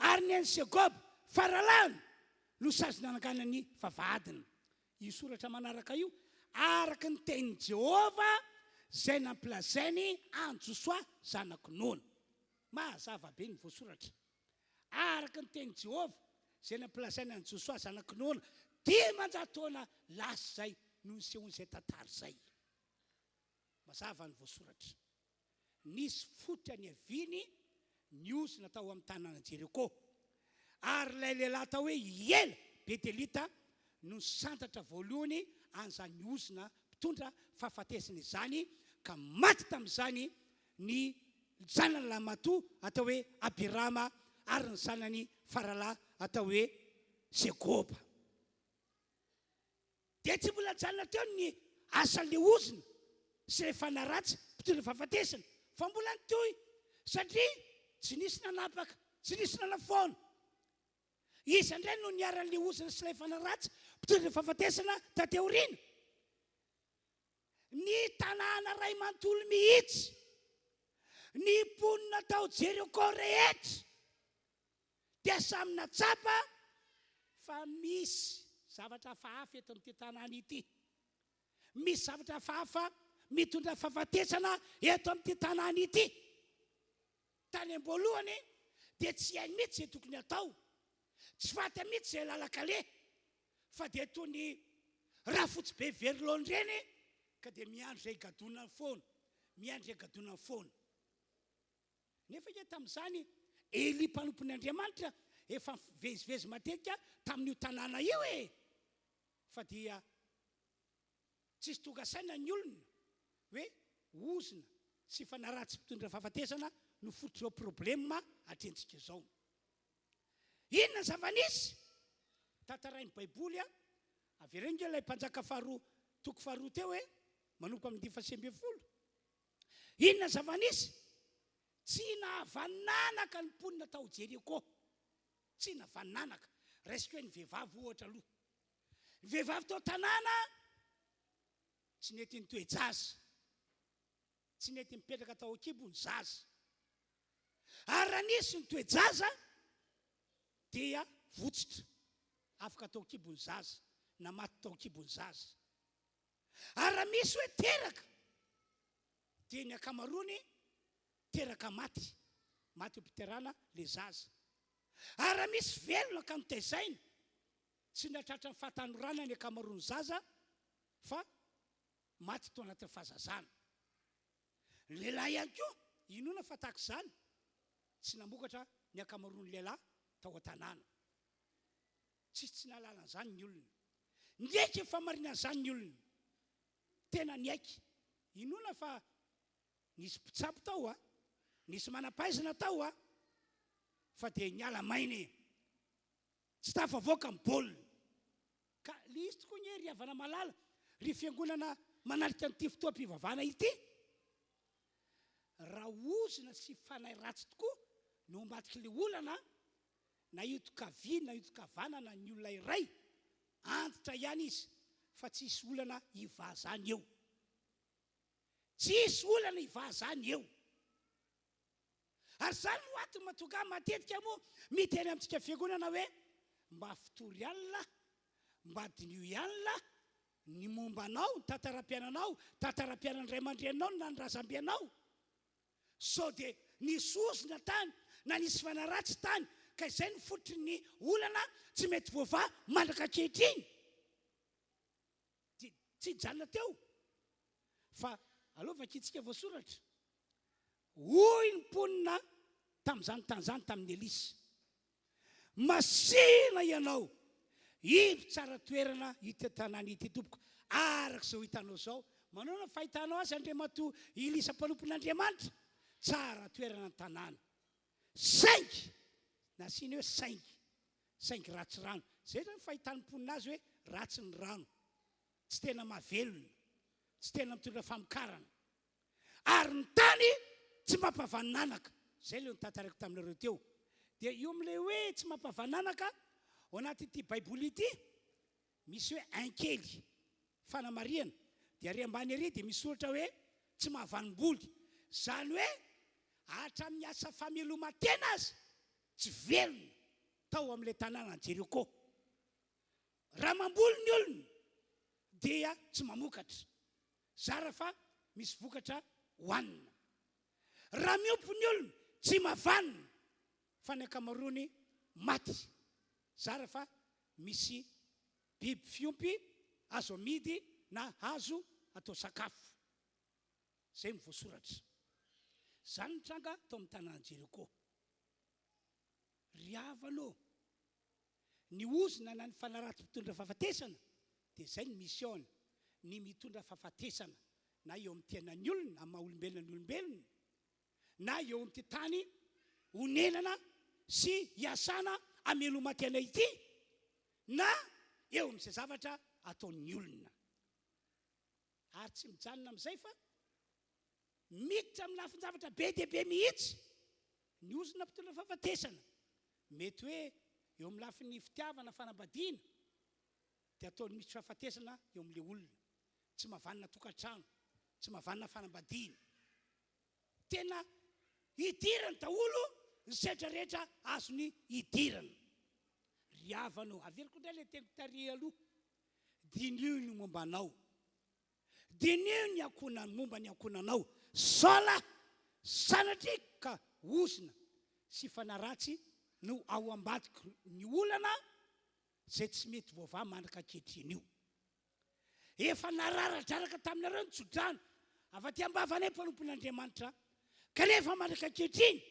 ary ny an'ny Jakoba faralany no sazo nanangana ny vavahadiny io soratra manaraka io araka ny tenin'i Jehova zay nampilazainy Anjosoa zanako Nona mazava be ny voasoratra araka ny tenin'i Jehova zay nampilazainy Anjosoa zanako Nona dimanjato taona lasa zay no nisehon'izay tantara zay mazava ny voasoratra nisy fototra ny aviny ny ozona tao amin'ny tanàna Jeriko ary ilay lehilahy tao hoe ela Betelita no santatra voalohany an'izany ozona mpitondra fahafatesana izany ka maty tamin'izany ny zanany lamatoa atao hoe Abirama ary ny zanany faralahy atao hoe Jakoba dia tsy mbola janona teo ny asan'le ozona sy le fanaratsy mpitondra fahafatesana fa mbola nitoy satria tsy nisy nanapaka tsy nisy nanafoana izy indray no niaran'le ozona sy ilay fanaratsy mpitondra fahafatesana tateoriana. Ny tanàna ray manontolo mihitsy, ny mponina tao Jeriko rehetra dia samina tsapa fa misy zavatra hafahafa eto amin'ity tanàna ity. Misy zavatra hafahafa mitondra fahafatesana eto amin'ity tanàna ity. Tany am-boalohany dia tsy hainy mihitsy izay tokony atao, tsy fata mihitsy izay lalakale, fa dia toy ny rahafotsy be verlona ireny ka dia miandro izay gadonany foana, miandro izay gadonany foana. Nefa ke tamin'izany Eli mpanompon'ny Andriamanitra efa mivezivezy matetika tamin'io tanàna io e, fa dia tsisy tonga saina ny olona hoe ozina sy fanaratsy mpitondra fahafatesana no fototra problema atrentsika izao. Inona zava-nisy tantarain'ny Baiboly averenge ilay mpanjaka toko faharoa teo hoe manomboka amin'ny 120. Inona zava-nisy? Tsy nahavananaka ny mponina tao Jeriko, tsy nahavananaka. Resika hoe ny vehivavy ohatra aloha, ny vehivavy tao tanàna tsy nety ny toe-jaza, tsy nety mipetraka tao an-kibony zaza. Ary raha nisy ny toe-jaza dia votsitra, afaka tao an-kibony zaza na maty tao an-kibony zaza. Ary raha misy hoe teraka dia ny akamarony teraka maty am-piterana le zaza. Ary raha misy velona ka notaizaina tsy natratra ny fahatanorana ny akamarony zaza fa maty tao anatin'ny fahazazana. Ny lehilahy ihany koa inona fa tahaka izany, tsy namokatra ny akamarony lehilahy tao an-tanàna. Tsy nahalala an'izany ny olona. Niaiky famarinana an'izany ny olona. Tena niaiky. Inona fa nisy mpitsapo tao nisy manam-pahaizana tao fa dia niala maina tsy tafavoaka amin'ny baolina. Ka le izy tokoa ny ry havana malala ry fiangonana manalika an'ity fotoam-pivavahana ity. Raha ozina sy fanahy ratsy tokoa no ambadiky le olana na ito-kaviana na ito-kavanana ny olona iray, antitra ihany izy fa tsisy olana ivazany eo. Tsisy olana ivazany eo. Ary zany no atony mahatonga matetika moa miteny amintsika fiangonana hoe mba fitory alina, mba dinio ihany ny mombanao, ny tantaram-piainanao, tantaram-piainan'ny ray aman-drenao na ny razam-bianao. Sao dia nisy ozina tany na nisy fanaratsy tany ka izay ny fototry ny olana tsy mety voava mandraka ankehitriny. Tsy hijanona teo fa alova kitsika voasoratra. Hoy ny mponina tamin'izany tany izany tamin'ny Elisy, masina ianao, ino tsara toerana hita tanàna ity tompoko, arak'izao hitanao zao. Manao na fahitanao azy Andriamatoa Elisa mpanompon'Andriamanitra, tsara toerana ny tanàna. Saingy, nasiany hoe saingy ratsy rano. Zay zany fahitany mponina azy hoe ratsy ny rano, tsy tena mahavelona, tsy tena mitondra famokarana. Ary ny tany tsy mampavananaka. Zay leo nitantarako taminareo teo. Dia io amin'ilay hoe tsy mampavananaka ao anatyity Baiboly ity misy hoe ankely fanamariana, dia ary ambany ary dia misy soratra hoe tsy mahavanimboly. Zany hoe hatramin'ny asa fameloma-tena azy tsy velona tao amin'ilay tanàna ny Jeriko. Raha mamboly ny olona dia tsy mamokatra, zara fa misy vokatra hohanina. Raha miompy ny olona tsy mavanina fa ny akamarony maty, zara fa misy biby fiompy azo amidy na azo atao sakafo. Zay mivoasoratra. Zany nitranga tao amin'ny tanàna Jeriko. Ry havanao, ny ozina na ny fanaratsy mitondra fahafatesana dia zay ny misiony, ny mitondra fahafatesana na eo amin'ny tenan'ny olona, amin'ny maha-olombelona ny olombelona, na eo amin'ity tany honenana sy hiasana hameloma-tena ity, na eo amin'izay zavatra ataon'ny olona. Ary tsy mijanona amin'izay fa miditra amin'ny lafin-javatra be dia be mihitsy ny ozina mpitondra fahafatesana. Mety hoe eo amin'ny lafin'ny fitiavana, fanambadiana, dia ataony misy fahafatesana eo amin'ilay olona, tsy mahavanona tokantrano, tsy mahavanona fanambadiana. Tena hidirana daholo ny sedra rehetra azony hidirana. Ry havanao, averiko indray ilay teniko tarihy aloha, dinio ny mombanao, dinio ny akonany momba ny akonanao, sola sanatria ka osina sy fanaratsy no ao ambadiko ny olana zay tsy mety voava manaka ankehitriny io. Efa nararadraraka taminareo ny tsodrano afa-ty ambavanay mpanompon'Andriamanitra, kanefa manaka ankehitriny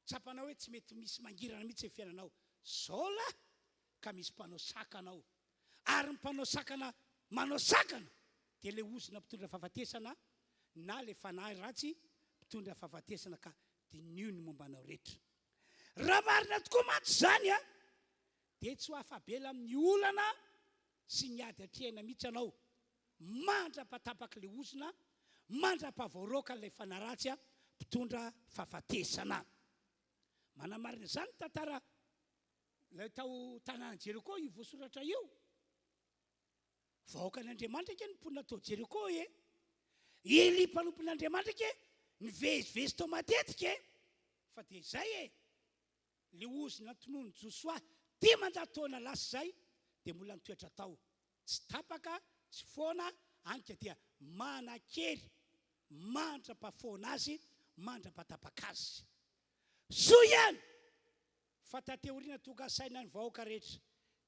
tsapanao hoe tsy mety misy mangirana mihitsy ny fiainanao. Sola ka misy mpanao sakanao, ary ny mpanao sakana manao sakana dia le ozina mpitondra fahafatesana na le fanahy ratsy mpitondra fahafatesana ka dinio ny mombanao rehetra. Raha marina tokoa mantsy zany a, dia tsy ho afabela amin'ny olana sy ny ady atrehana mihitsy anao, mandrapatapaka le ozina, mandrapavaoroaka ilay fanaratsy a mpitondra fahafatesana. Manamarina zany tantara ilay tao tanàna Jeriko io voasoratra io. Vahoakan'Andriamanitra ke ny mponina tao Jeriko e, Eli mpanompon'Andriamanitra ke nivezivezy tao matetika e, fa dia izay e, le ozina tonony Josoa dimanjato taona lasa zay dia mbola nitoetra tao, tsy tapaka, tsy foana, anka dia manakery, mandrapafoana azy, mandrapatapaka azy. Soa ihany fa tateoriana tonga saina ny vahoaka rehetra,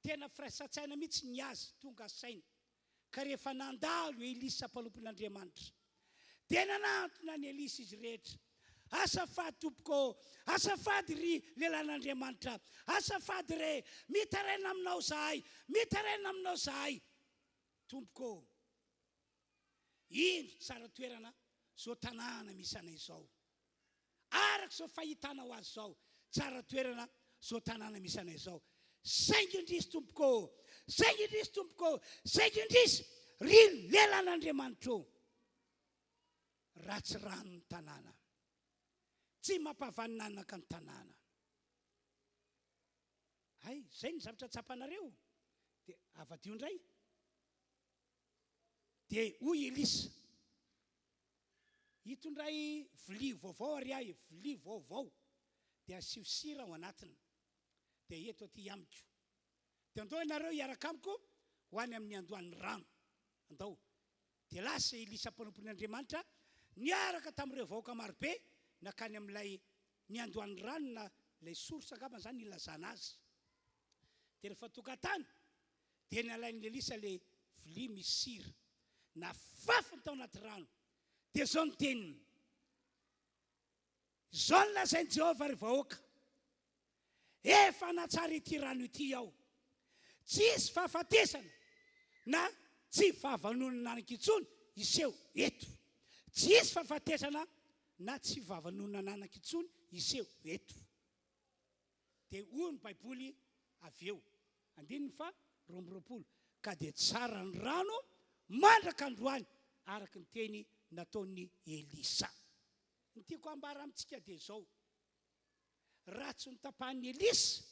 tena firaisan-tsaina mihitsy ny azy tonga saina. Ka rehefa nandalo Elisa mpanompon'Andriamanitra dia nanantona ny Elisa izy rehetra, azafady tompoko, azafady ry lelan'Andriamanitra, azafady re, mitaraina aminao zahay, mitaraina aminao zahay. Tompoko, ino tsara toerana zao tanàna misy anay izao, araka zao fahitanao azy zao, tsara toerana zao tanàna misy anay izao. Saingy indrisy tompoko, saingy indrisy tompoko, saingy indrisy ry lelan'Andriamanitra. Ratsy rano ny tanàna, tsy mampavaninanaka ny tanàna. Ay, zay ny zavatra tsapanareo. Dia avadio indray, dia hoy Elisa, hitondray vilia vaovao ary ahy, vilia vaovao, dia asio sira ao anatiny, dia eto aty amiko, dia andao ianareo hiaraka amiko ho any amin'ny andohan'ny rano. Andao. Dia lasa Elisa mpanompon'Andriamanitra niaraka tamin'ireo vahoaka marobe nakany amin'ilay ny andohan'ny rano na ilay sorsa angambany zany ilazana azy. Dia rehefa tonga tany dia nalain'ny Elisa le vilia misy sira, nafafiny tao anaty rano, dia zao ny teniny, zao ny lazain'i Jehovah ry vahoaka, efa natsara ity rano ity aho, tsisy fahafatesana na tsy vavanonana anankitsony iseho eto, tsisy fahafatesana na tsy vavanonana anankitsony iseho eto. Dia hoy ny Baiboly avy eo, 2:20, ka dia tsara ny rano mandraka androany araka ny teny nataon'ny Elisa. Ny tiako ambara amintsika dia zao, ratsy ny tapahan'ny Elisa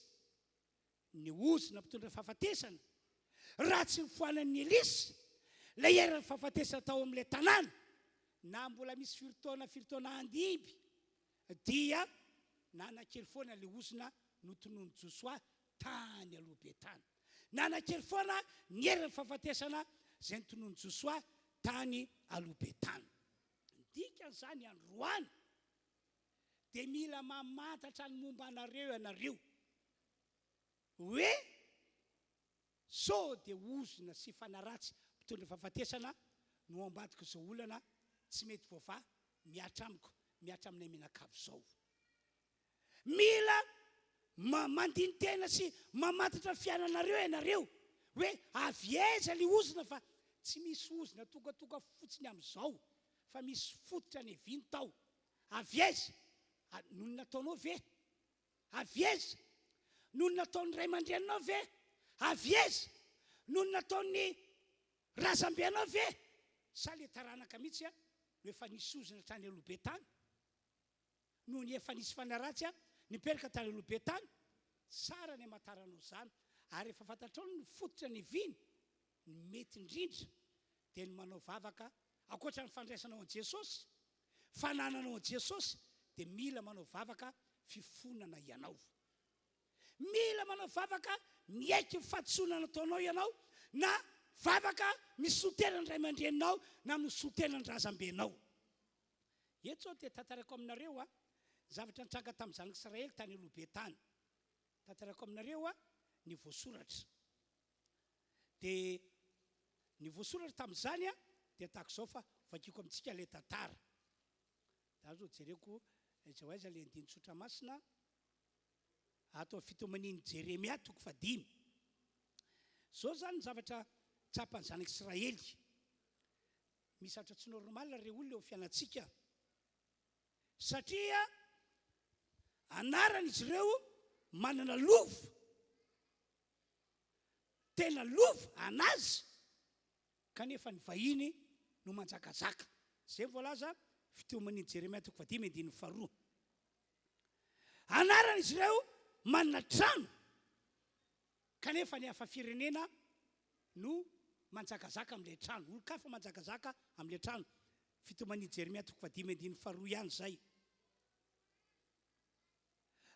ny ozina mpitondra fahafatesana, ratsy ny foanan'ny Elisa ilay erany fahafatesana tao amin'ilay tanàna, na mbola misy firitaona andimby, dia nanakely foana le ozina notonony Josoa tany aloha be tany, nanakely foana ny erany fahafatesana zay notonony Josoa tany aloha be tany. Dikan'izany androany dia mila mamantatra ny momba anareo ianareo hoe sao dia ozina sy fanaratsy mpitondra fahafatesana no ambadiko izao olana tsy mety voava miatra amiko, miatra aminay menakavy zao. Mila mandiny tena sy mamantatra fiainanareo ianareo hoe avy aiza le ozina, fa tsy misy ozina tonga fotsiny amin'izao, fa misy fototra ny eviny tao. Avy aiza noho ny nataonao ve? Avy aiza noho ny nataon'ny ray aman-dreninao ve? Avy aiza noho ny nataon'ny razambenao ve? Sa le taranaka mihitsy a no efa nisy ozina trany aloha be tany, noho ny efa nisy fanaratsy a niperaka tany aloha be tany. Tsara ny amataranao zany, ary efa fantatrao ny fototra ny viny ny mety indrindra dia ny manao vavaka akoatra ny fandraisanao an Jesosy fanananao an Jesosy dia mila manao vavaka fifonana ianao, mila manao vavaka miaiky fahatsonana ataonao ianao na vavaka misotenany ray aman-dreninao na misotenany razambenao. Eto zao dia tantarako aminareo zavatra nitranga tamin'ny zanak'Israely tany aloha be tany, tantarako aminareo ny voasoratra. Dia ny voasoratra tamin'izany dia tahaka izao fa vakiko amintsika ilay tantara. Da zao jereko aiza ho aiza ilay andiny tsotra masina atao fitomaniny Jeremia 5. Zao zany ny zavatra tsapan'ny zanak'Israely. Misy zavatra tsy normal reo olona eo fianantsika satria anaran'izy ireo manana lova, tena lova anazy kanefa ny vahiny no manjakazaka. Zay voalaza fitomaniny Jeremia 5:2. Anaran'izy ireo manana trano kanefa ny hafa firenena no manjakazaka amin'ilay trano, olo-kafa manjakazaka amin'ilay trano. Fitomaniny Jeremia 5:2 ihany zay.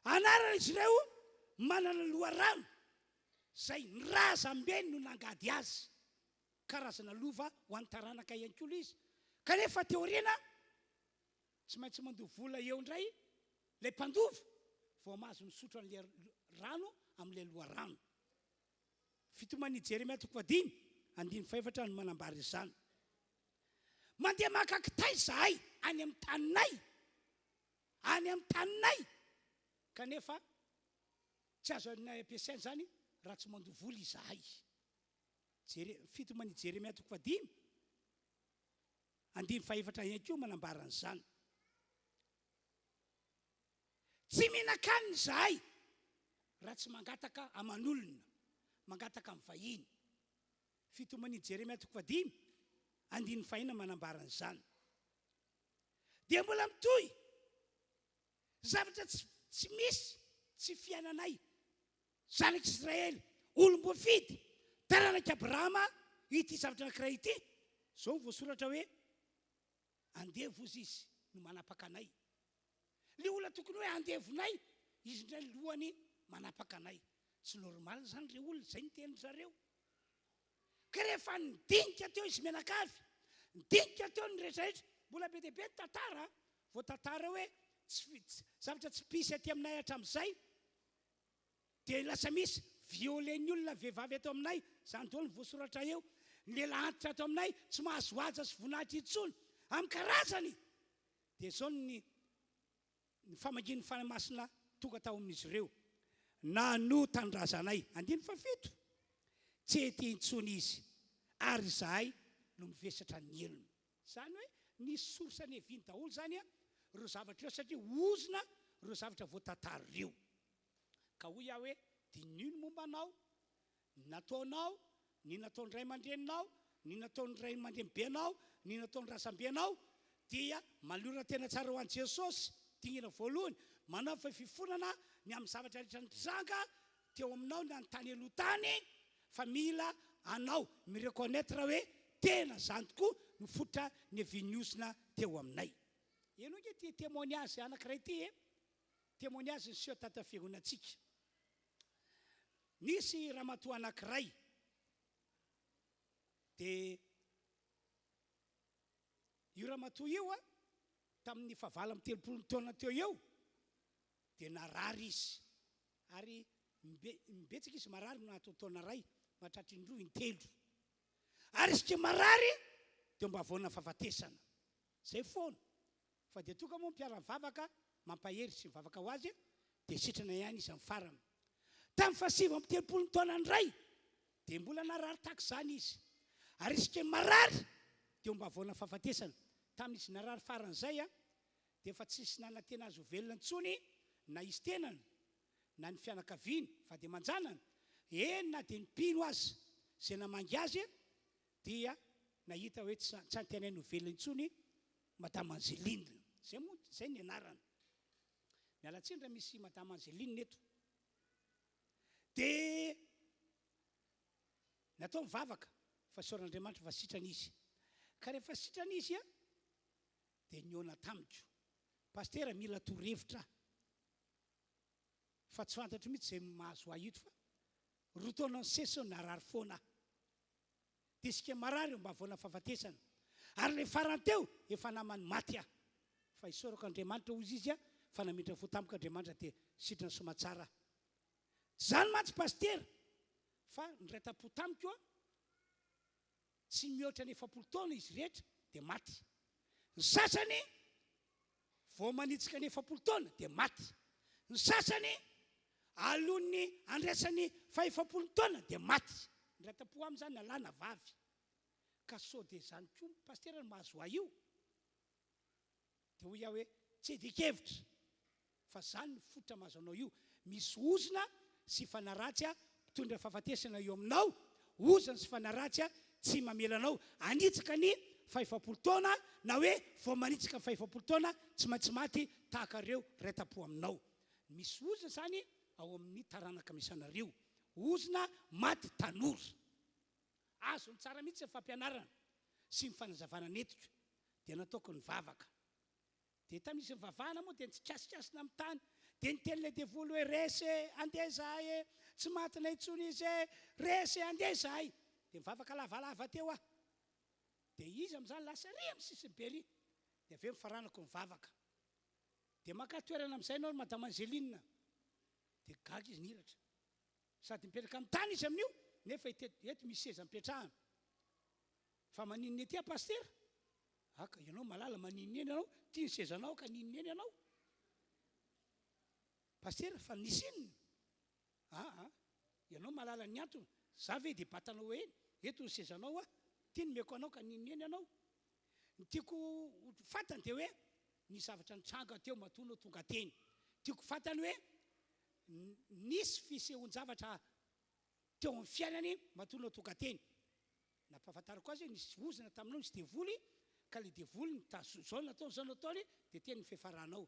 Anaran'izy ireo manana loharano zay ny razambeny no nangady azy, karazana lova ho an'ny taranaka ihany koa izy, kanefa teoriana tsy maintsy mandoha vola eo indray ilay mpandova vao mahazo misotro an'ilay rano amin'ilay loharano. Fitomaniny Jeremia 5:4 no manambara izany. Mandeha makakitay zahay any amin'ny taninay kanefa tsy azo anay ampiasaina zany raha tsy mandoha vola izahay. Fitomaniny Jeremia 5:4 ihany koa manambara an'izany. Tsy mihinan-kanina izahay raha tsy mangataka aman'olona, mangataka amin'ny vahiny. Fitomaniny Jeremia 5:5 manambara an'izany. Dia mbola mitohy zavatra tsy misy tsy fiainanay zanak'Israely olom-boafidy taranaka Abrahama ity zavatra anankiray ity. Zao voasoratra hoe andevo izy no manapaka anay. Le olona tokony hoe andevonay izy indray lohany manapaka anay. Tsy normal zany re olona, zay ny teny zareo. Ka rehefa nidinika teo izy mianakavy, nidinika teo ny rehetrarehetra, mbola be dia be tantara, vao tantara hoe zavatra tsy pisy aty aminay hatramin'izay dia lasa misy violen'ny olona vehivavy ato aminay, zany daholo ny voasoratra eo. Ny lehilahy antitra ato aminay tsy mahazo aja sy voninahitra intsony amin'ny karazany. Dia zao ny famakian'ny fanamasina tonga tao amin'izy ireo. Nanota ny razanay, 7, tsy ety intsony izy ary izahay no mivesatra ny elona. Zany hoe ny sorsany eviny daholo zany reo zavatra eo satria ozona reo zavatra voatantara ireo. Ka hoy aho hoe dinino momba anao, nataonao, ny nataon'ny ray aman-dreninao, ny nataon'ny ray aman-drenibenao, ny nataon'ny razambenao, dia malora tena tsara ho an'i Jesosy. Tingina voalohany manao fa fifonana ny amin'ny zavatra rehetra nitranga teo aminao na ny tany aloha tany, fa mila anao mireconnaître hoe tena zany tokoa ny fototra ny eviniosina teo aminay. Eno nge ty témoignage anankiray ty témoignage ny seo tata fiangonantsika. Nisy ramatoa anankiray dia io ramatoa io tamin'ny fa 30 taona teo eo dia narary izy, ary mibetsaka izy marary no atao taona ray mahatratry ny 2 intelo, ary izy tsy marary dia mba voana fahafatesana zay foana. Fa dia toka moa mpiara-vavaka mampahery sy mivavaka ho azy dia sitrana ihany izy amin'ny farany. Tamin'ny 30 taona ndray dia mbola narary tahaka izany izy, ary izy tsy marary dia mba voana fahafatesana. Tamin'izy narary faran'izay dia efa tsisy nanantena azy ho velona intsony na izy tenany na ny fianakaviany fa dia manjanana na dia ny mpino azy zay namangy azy dia nahita hoe tsy antenainy ho velona intsony Madame Angeline. Zay ny anarany. Mialatsiny raha misy Madame Angeline eto. Dia natao mivavaka fa saoran'Andriamanitra fa sitrana izy ka rehefa sitrana izy dia niona tamiko pastera mila torohevitra fa tsy fantatro mihitsy zay mahazo ahy ito fa rotaona ny sesao narary foana dia isika marary mba voana fahafatesana ary le faranteo efa namany maty aho fa isorako Andriamanitra ozy izy fa namindra fo tamiko Andriamanitra dia sitrana somatsara zany matsy pastera fa nyraitam-po tamiko tsy mihoatra ny 7 taona izy rehetra dia maty ny sasany vao manitsika ny 7 taona dia maty ny sasany alony andraisany 7 taona dia maty nyraitam-po amin'izany nalana vavy ka sao dia zany koa pastera no mahazo ahy io dia hoy aho hoe tsy edikevitra fa zany ny fototra mahazo anao io misy ozona sy fanaratsy mpitondra fahafatesana eo aminao ozana sy fanaratsy tsy mamelanao anitsaka ny 7 taona na hoe vao manitsaka 7 taona tsy maintsy maty tahaka ireo raitam-po aminao misy ozona zany ao amin'ny taranaka misy anareo ozona maty tanora azo ny tsara mihitsy ny fampianarana sy ny fanazavana netiko dia nataoko ny vavaka dia tamisy mivavahana moa dia nitsikasikiasina amin'ny tany dia niteny le devolo hoe resy andeha zahay tsy matina intsony izy resy andeha zahay dia mivavaka lavalava teo aho dia izy amin'izany lasa ry amin'ny sisiny be ry dia aveo mifaranako mivavaka dia makatoerana amin'izay ianao madame Angeline dia gaga izy niratra sady mipetraka amin'ny tany izy amin'io nefa eto misy seza mipetrahana fa maninny ety pastera aka ianao malala maninny eny ianao tia ny sezanao ka ninny eny ianao pastera fa nisinina ianao malala ny antony za ve dia batanao eny eto ny sezanao tia ny meko anao ka ninny eny ianao ny tiako fatany dia hoe ny zavatra nitranga teo matono tonga teny tiako fatany hoe nisy fisehoan-javatra teo amin'ny fiainany matono tonga teny nampahafantarako azy hoe nisy ozona taminao nisy devoly ka le devoly zao natao zao nataony dia teny ny fihafaranao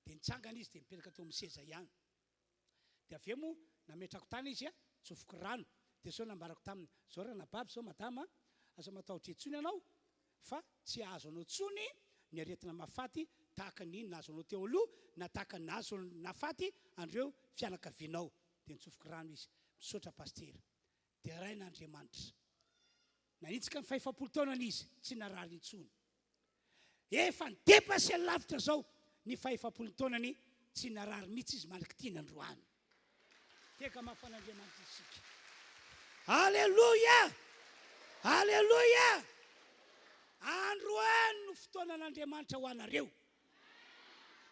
dia nitsangana izy dia mipetraka teo amin'ny seza ihany dia aveo moa nametrako tany izy tsofoko rano dia zao nambarako taminy zao ranababy zao madama aza matahotra etsony ianao fa tsy ahazo anao tsony ny aretina mafaty tahaka ny nahazo anao teo aloha na tahaka nahazo nafaty andreo fianakavianao dia nitsofoko rano izy misaotra pastera dia rain'Andriamanitra nanitsika ny 7 taonany izy tsy narary intsony efa nidepasy lavitra zao ny 7 taonany tsy narary mihitsy izy mandriky tia nandroany teka mahafan'Andriamanitra isika alleluia alleluia androany no fotoanan'Andriamanitra ho anareo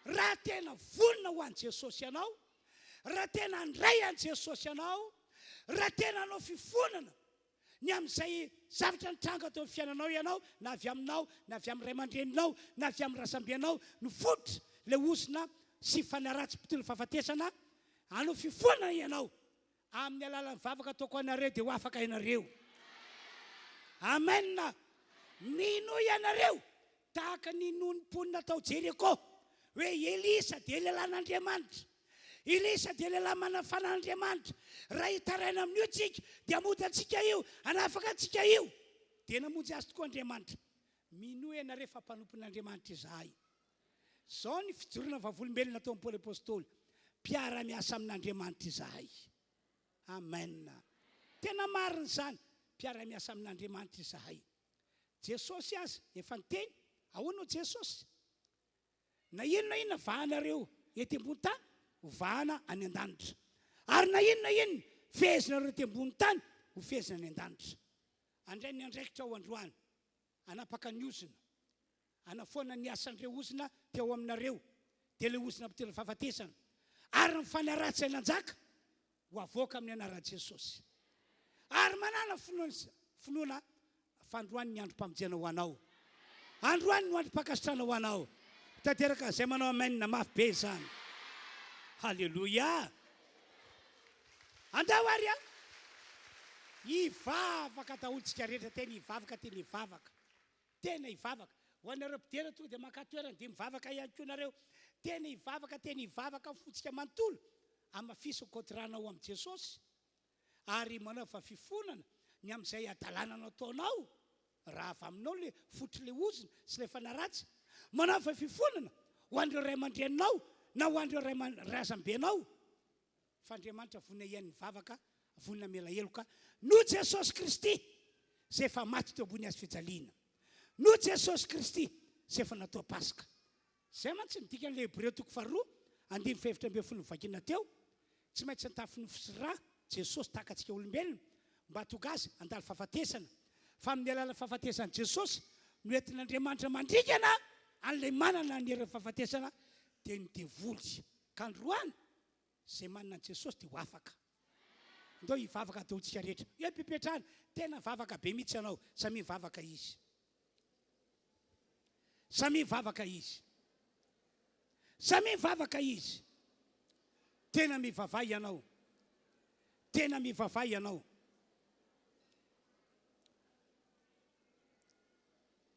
raha tena vonona ho an' Jesosy ianao raha tena andray an' Jesosy ianao raha tena anao fifonana ny amin'izay zavatra nitranga teo amin'ny fiainanao ianao na avy aminao na avy amin'ny ray aman-dreninao na avy amin'ny rasambianao ny fototra le ozona sy fanaratsy mpitondra fahafatesana anao fifonana ianao amin'ny alalan'ny vavaka ataoko anareo dia ho afaka ianareo amen mino ianareo tahaka ny nohony mponina tao Jeriko hoe Elisa dia lehilahin'Andriamanitra Elisa dia lehilahy manafanan'Andriamanitra raha hitaraina amin'io tsika dia hamonjy antsika io hanafaka antsika io dia namonjy azy tokoa Andriamanitra mino ianareo fa mpanompon'Andriamanitra izahay zao ny fijorona vavolombelona tao amin'ny Paoly apôstôly mpiara-miasa amin'Andriamanitra izahay amen tena marina izany mpiara-miasa amin'Andriamanitra izahay Jesosy azy efa niteny ahoana Jesosy na inona vahanareo ety ambony tany ho vahana any an-danitra ary na inona fehezina ety ambony tany ho fehezina any an-danitra andray ny andraikitra ao androany anapaka ny ozona anafoana ny asan'ireo ozona teo aminareo dia le ozona mpitondra fahafatesana ary ny fanaratsy ailan-jaka ho avoaka amin'ny anaran'i Jesosy ary manana finoana fandroany ny androm-pamonjena ho anao androany no androm-pakasitrana ho anao tanteraka zay manao amen na mafy be zany halleloia andao ary hivavaka daholontsika rehetra tena hivavaka tena hivavaka tena hivavaka ho anareo mpidera tonga dia makatoerana dia mivavaka ihany koa nareo tena hivavaka fotsika manontolo amafisy kotiranao amin'i Jesosy ary manao fa fifonana ny am'izay adalananao taonao raha avy aminao le fotry le ozina sy le fanaratsy manao fa fifonana ho andreo ray aman-dreninao na ho andreo razambenao fa Andriamanitra vonina ian'ny vavaka vonina mela heloka no Jesosy Kristy zay efa maty teo ambony azy fijaliana no Jesosy Kristy zay efa natao Paska zay mantsy midika an'le Hébreo 2:7 vakina teo tsy maintsy antafy nofo sy rà Jesosy takantsika olombelona mba tonga azy andalo fahafatesana fa amin'ny alala fahafatesana Jesosy no entin'Andriamanitra mandrikana an'ilay manana ny hery fahafatesana dia ny devoly ka androany zay manana Jesosy dia ho afaka ndao hivavaka ataontsika rehetra eo mpipetrahana tena vavaka be mihitsy ianao samy mivavaka izy samy mivavaka izy samy mivavaka izy tena mivavay ianao tena mivavay ianao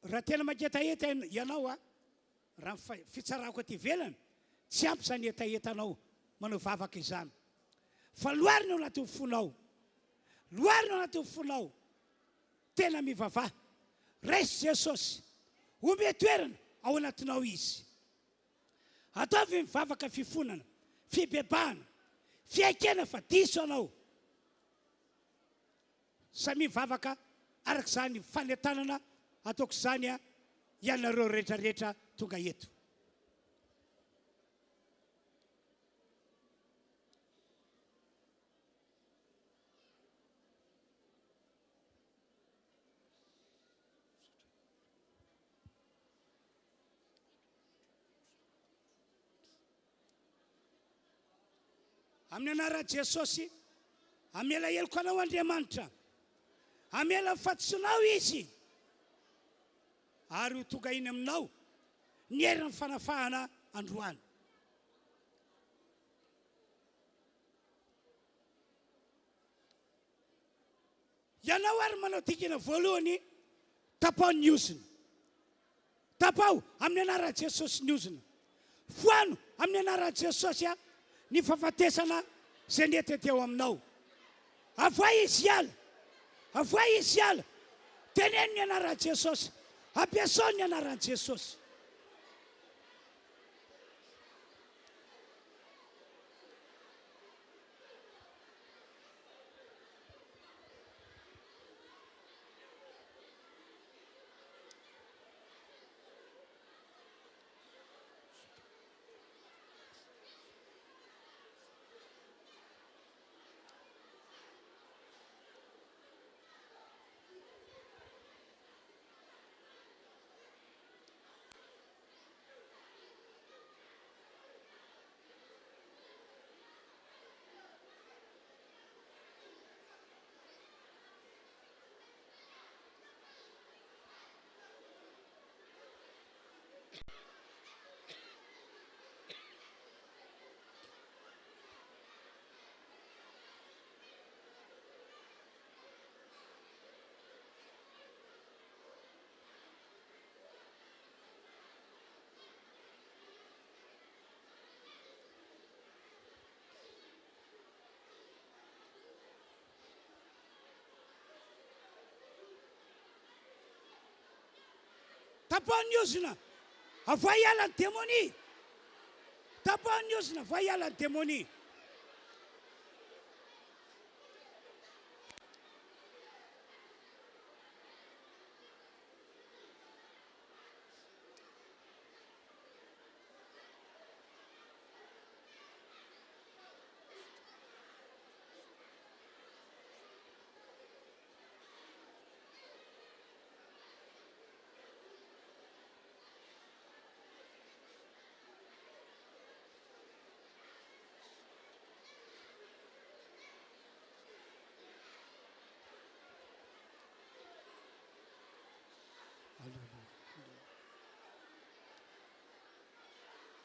raha tena maketaeta ianao a raha fitsarako aty velany tsy ampy zany etaetanao manao vavaka izany fa loarina ao anaty fonao loarina ao anaty fonao tena mivavah resy Jesosy ombe toerana ao anatinao izy ataovy mivavaka fifonana fibebahana fiaikena fa diso anao samy mivavaka arak'izany fanetanana ataoko izany a ianareo rehetrarehetra tonga eto amin'ny anara Jesosy amela heloko anao Andriamanitra amela fatsinao izy ary ho tonga iny aminao ny herin'ny fanafahana androany ianao ary manao dikina voalohany tapao ny ozina tapao amin'ny anara Jesosy ny ozina foano amin'ny anara Jesosy a ny fahafatesana zay nety teo aminao avoay izy hiala teneno ny anaran'i Jesosy ampiasao ny anaran'i Jesosy tapao ny ozina avoay hiala ny démonie tapao ny ozina avoay hiala ny démonie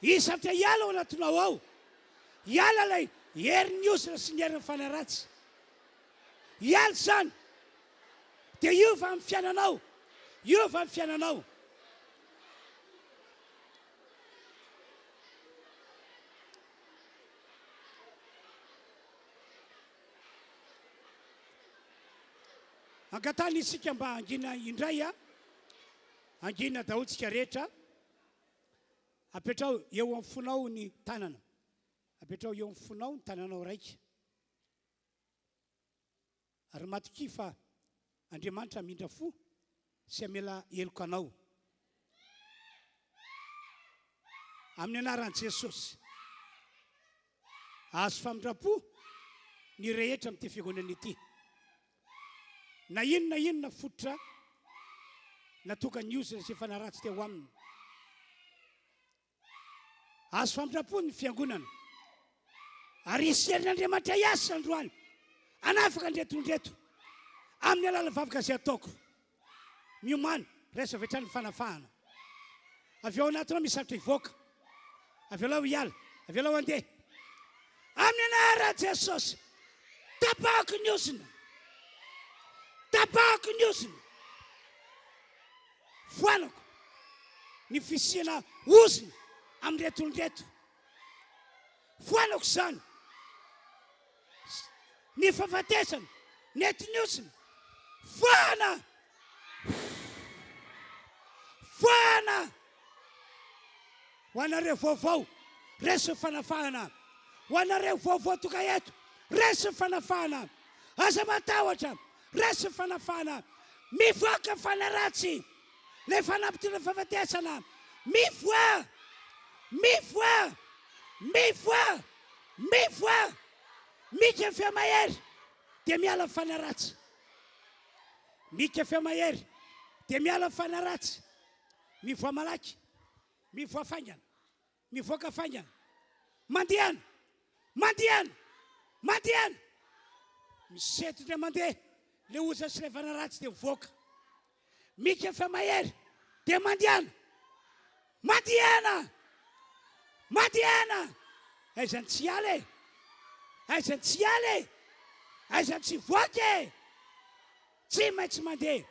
isatra hiala ao anatinao ao hiala lay herin'ny ozina sy ny herin'ny fanaratsy hiala zany dia iova amin'ny fiainanao iova amin'ny fiainanao angatany isika mba angina indray a angina dahotsika rehetra apetrao eo amin'ny fonao ny tanana apetrao eo amin'ny fonao ny tananao raiky ary matoky fa Andriamanitra mindra fo sy amela eloko anao amin'ny anaran'i Jesosy azo famindrapo ny rehetra amin'ity fiangonana ity na inona fototra natokany iozina sy fanaratsy teo aminy azo famindrapo ny fiangonana ary iserin'Andriamanitra iasa androany anafaka ndretondreto amin'ny alala vavaka izay ataoko miomany resa vetrany fanafahana avy eo anatinao misaritra hivoaka avy eo lao hiala avy eo lao andeha amin'ny anaran'i Jesosy tapahako ny ozina foanako ny fisiana ozina amin'ny retondreto foanako zany ny fahafatesana netiny ozina foana ho anareo vaovao resy fanafahana ho anareo vaovao toka eto resy fanafahana aza matahotra resy fanafahana mivoaka fanaratsy le fanampitona fahafatesana mivoa mika fiamahery dia miala fanaratsy mika fiamahery dia miala fanaratsy mivoa malaky mivoa fangana mivoaka fangana mandehana misetotra mandeha le oza sy le fanaratsy dia mivoaka mika fiamahery dia mandehana aizany tsy ale aizany tsy voake tsy maintsy mandeha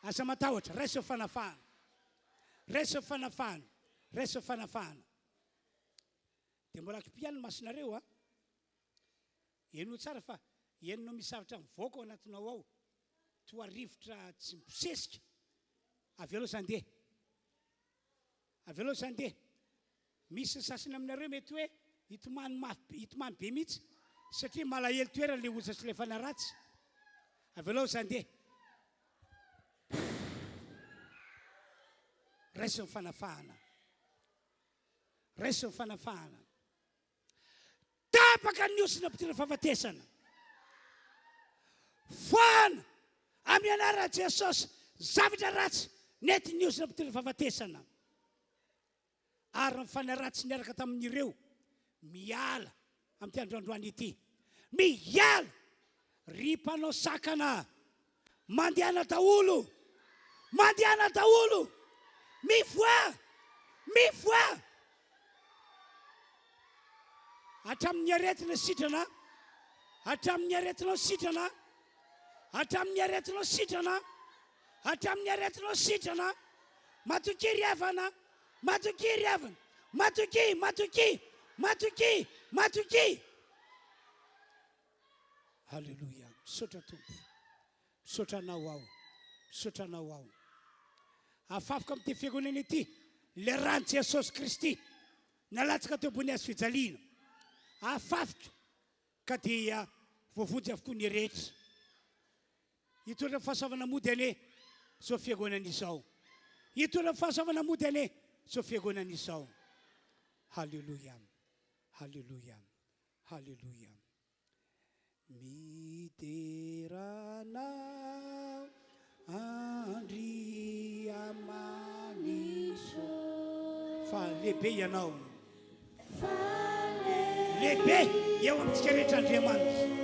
aza matahotra resy fanafahana dia mbola kipiany masinareo a eno tsara fa enonao misavatra mivoaka ao anatinao ao toa rivotra tsy misesika avy aloha zandeha misy sasany aminareo mety hoe hitomany be mihitsy satria malahelo toerana le oza sy le fanaratsy avy aloha zandeha resy ny fanafahana tapaka ny osina mpitona fahafatesana foana amin'ny anaran'i Jesosy zavatra ratsy nety ny osina mpitona fahafatesana ary ny fanaratsy niaraka tamin'ireo miala amin'ity androandroany ity miala ry mpanao sakana mandehana daholo mivoa hatramin'ny aretina sitrana matoky riavana matoky halleluja misaotra tompo misaotranao ao afafaka amin'ity fiangonana ity le rano Jesosy Kristy nalatsaka teo ambony hazo fijaliana afafika ka dia voavody avokoa ny rehetra hitondra fahasoavana mody ane zao fiangonana izao halleluja miterana andriamaniso fa lehibe ianao lehibe eo amintsika rehetra Andriamanitra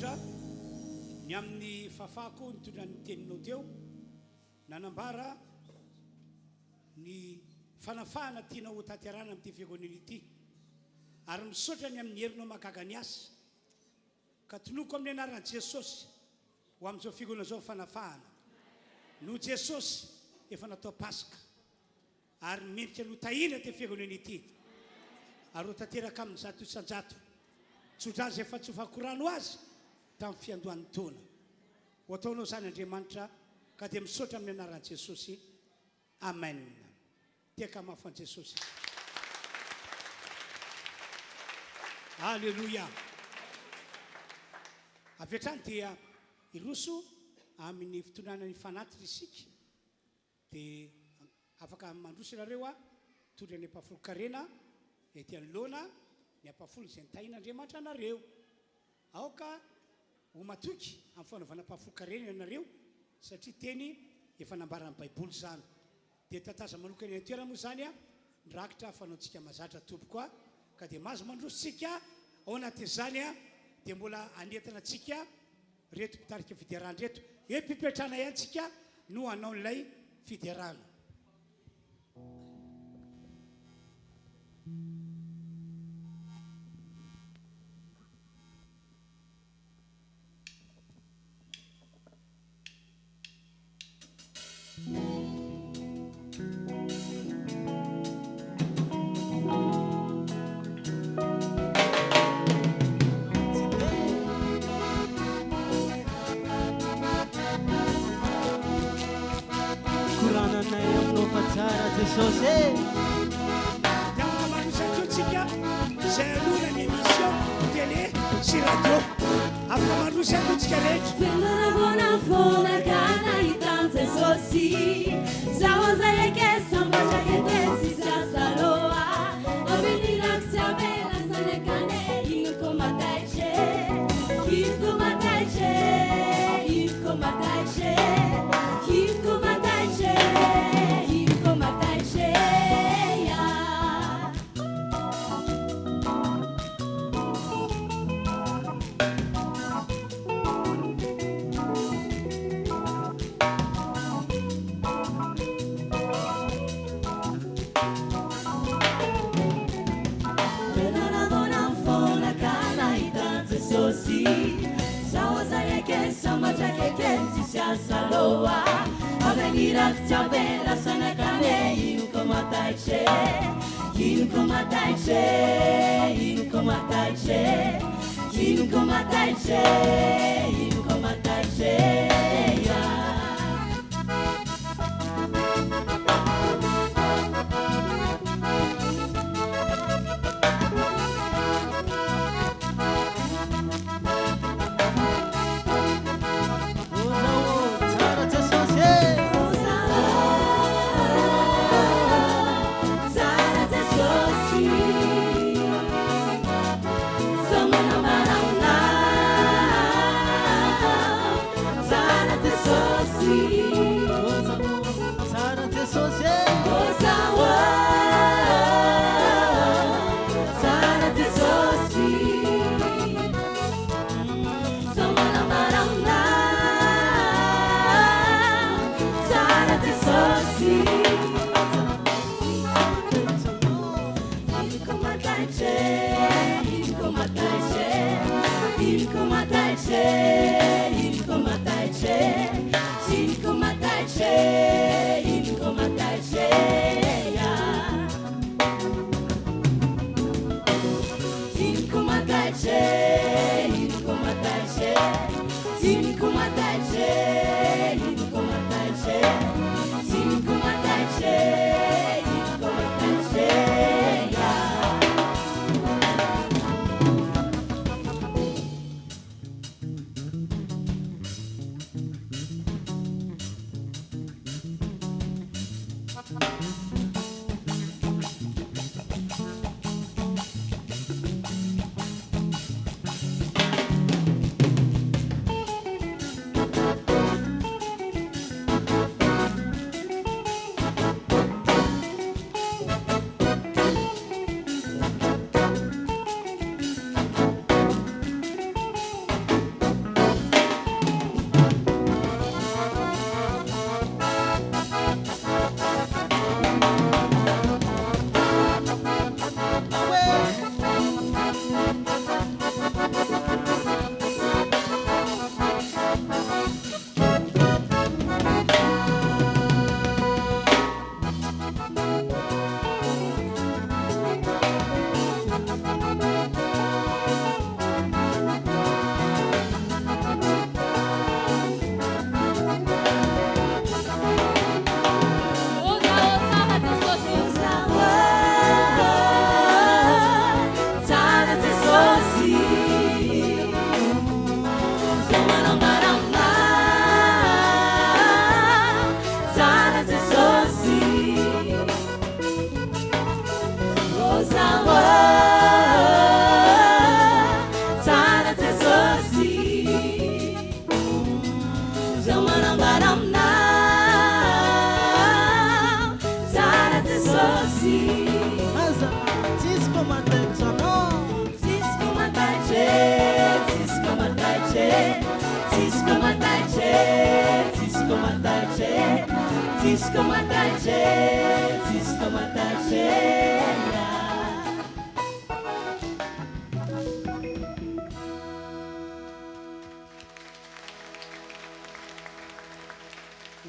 Andriamanitra ny amin'ny fafako nitondra ny teninao teo nanambara ny fanafahana tianao ho tanterana amin'ity fiangonana ity ary misaotra ny amin'ny herinao mahagaga ny asa ka tonoko amin'ny anaran'i Jesosy ho amin'izao fiangonana zao fanafahana no Jesosy efa natao Pasika ary mendrika no tahina ty fiangonana ity ary ho tanteraka amin'ny zato isan-jato tsotra azy efa tsy fakorano azy tamin'ny fiandohan'ny taona ho ataonao zany Andriamanitra ka dia misaotra amin'ny anaran'i Jesosy amen tiaka mafo an Jesosy Alleluia avy hatrany dia iroso amin'ny fitondrana ny fanatitra isika dia afaka mandroso ianareo tondra ny ampafolo karena ety anoloana ny ampafolo izay nitahina Andriamanitra anareo aoka ho matoky amin'ny fanaovana ampafolo karena ianareo satria teny efa nambaran'ny Baiboly zany dia tataza manokana ny toerana moa zany ndrakitra fanaontsika mazatra tompoko ka dia mahazo mandrositsika ao anatin'izany dia mbola anetana antsika reto mpitarika fiderana reto epipetrana iantsika no hanao n'ilay fiderana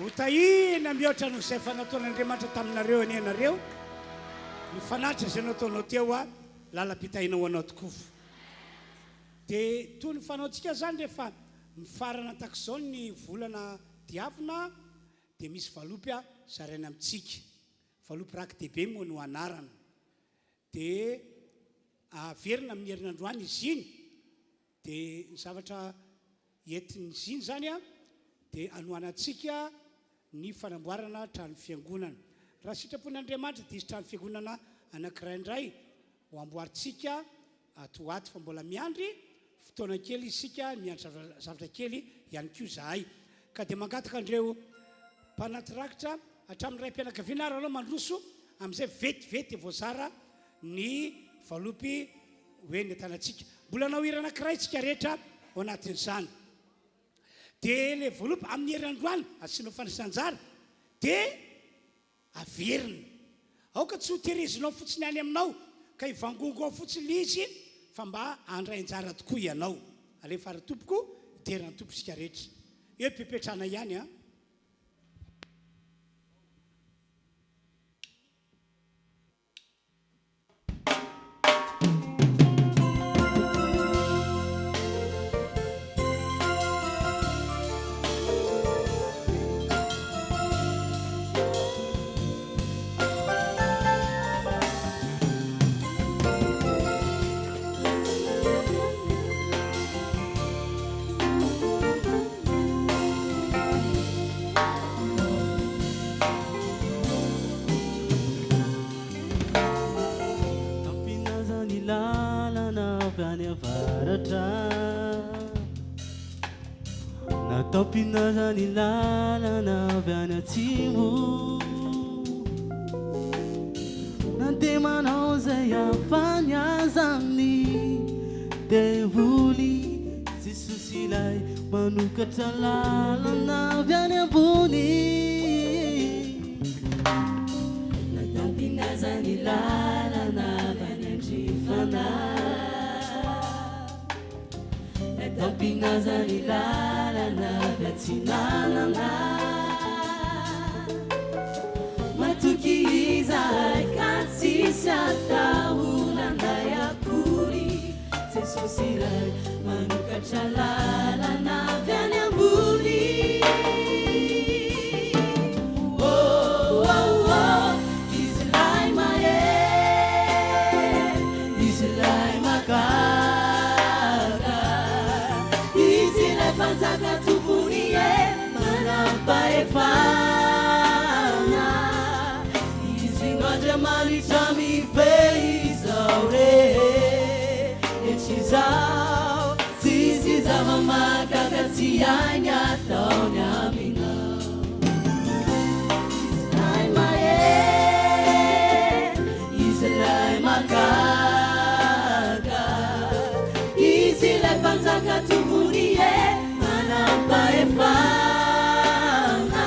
Utaina mihoatra no izay fanataon'Andriamanitra taminareo eny anareo ny fanatra izay nataonao teo a lalam-pitahinao anao tokoa dia toy ny fanaontsika zany rehefa mifarana tak'izao ny volana diavina dia misy valopy a zaraina amintsika valopy raky dehibe moa no anarana dia averina amin'ny herinandroany izy iny dia ny zavatra entin'izy iny zany a dia anoanantsika ny fanamboarana trano fiangonana raha sitrapon'Andriamanitra dia izy trano fiangonana anakiraindray ho amboaritsika atoato fa mbola miandry fotoana kely isika miandry zavatra kely ihany koa zahay ka dia mangataka andreo mpanatirakitra hatramin'ny ray mpianakaviana ary aloha mandroso amin'izay vetivety voazara ny valopy hoe ny atanantsika mbola nahoira anakiray tsika rehetra ao anatin'izany dia le valopy amin'ny herinandroany asianao fanisanjara dia averina aoka tsy ho terezinao fotsiny any aminao ka hivangongo ao fotsiny le izy fa mba andrainjara tokoa ianao alefa ary tompoko hiterina tompo sika rehetra eo pepetrana ihany a Natapina ni lalana avy any atsimo nantemanao zay afaniazany devoly Jesosy ilay manokatra lalana avy any ambony natapina zany lalana avy any andrifana natapina zany lalana avy atsinanana matoky izahay ka tsisy ataholanay akory Jesosy ilay manokatra lalana avy any ambony oh, oh, oh. Izy ilay mahay izy ilay magaga izy ilay mpanjaka tompony manampahefana izy n'Andriamanitra mifehy izao rehetra izao tsisy zava-mahagaga tsy hainy ataony aminao izy ilay mahay izy ilay magaga izy ilay mpanjaka tompony manampahefana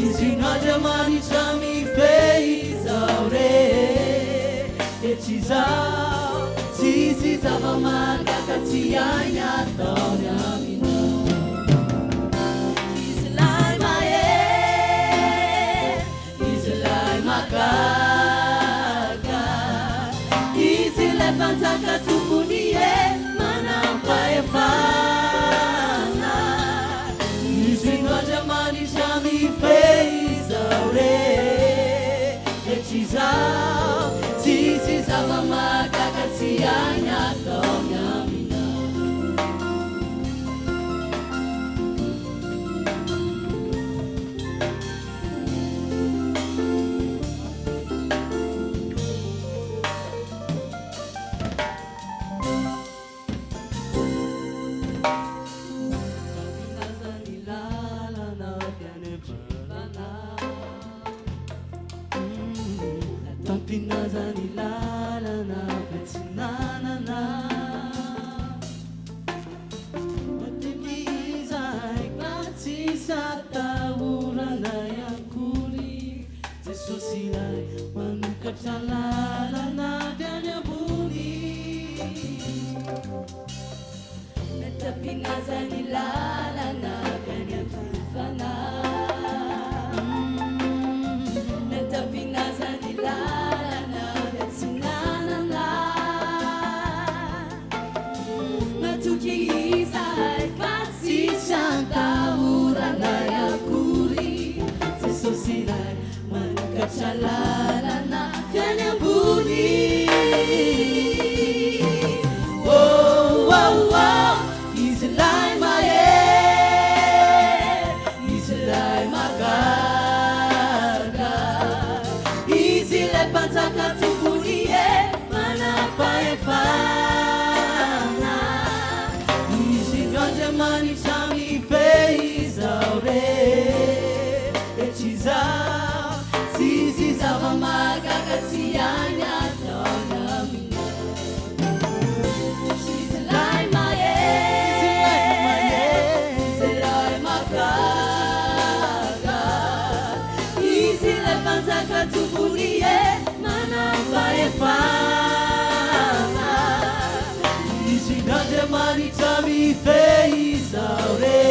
izy n'Andriamanitra mifehy izao rehetra izao tsisy zava-mahagaga tsy hainy ataony aminao izy ilay mahay izy ilay magaga izy ilay mpanjaka tompony manampahefana izy n'Andriamanitra mifehy izao rehetra izao tsisy zava-mahagaga tsy hainy ataony aminao natapinazany lalana kanyafifana natapinazany lalana gatsinanana matoky izahay fatsisantahorana yakory sesosiray manokatra lalana fiany ambony Maritami feizaure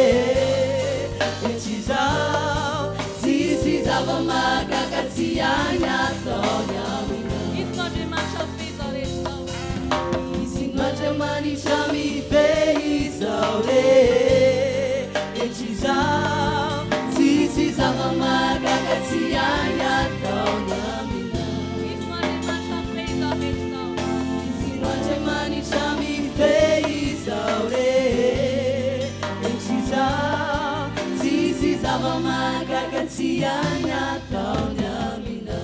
echizao sisi zava magagatsianya tonya isinote maritami feizaure echizao sisi zava magagatsianya tonya isinote maritami magagatsianya taonya mina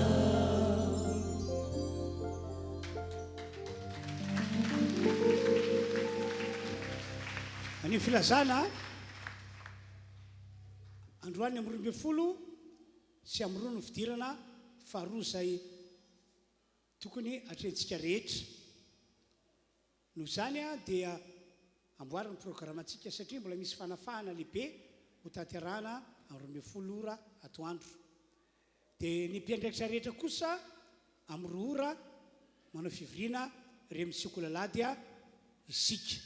any filazana androany amin'ny 12 sy amin'ny 2 ny fidirana faharoa zay tokony atrentsika rehetra noho zany dia amboariny programmatsika satria mbola misy fanafahana lehibe ho tanterahana amin'ny 12 ora atoandro dia ny mpiandraikitra rehetra kosa amin'ny 2 ora manao fivoriana remisiko lalady isika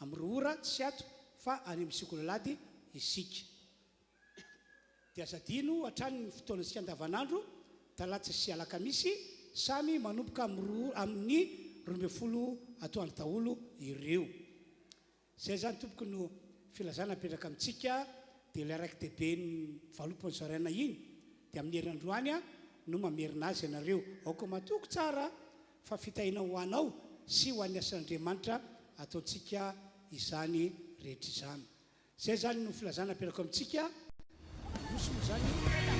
amin'ny 2 ora tsy ato fa any misiko lalady isika dia azadino hatrany ny fotoanasika andavanandro talata sy alakamisy samy manomboka amin'ny 12 atoandro daholo ireo zay zany tompoko no filazana apetraka amintsika dia ilay raiky dehibe ny valopony zaraina iny dia amin'ny herinandroany no mamerina azy ianareo aoko matoko tsara fa fitahina ho anao sy ho an'ny asan'Andriamanitra ataontsika izany rehetra izany zay zany no filazana apetraka amintsika nosy moa zany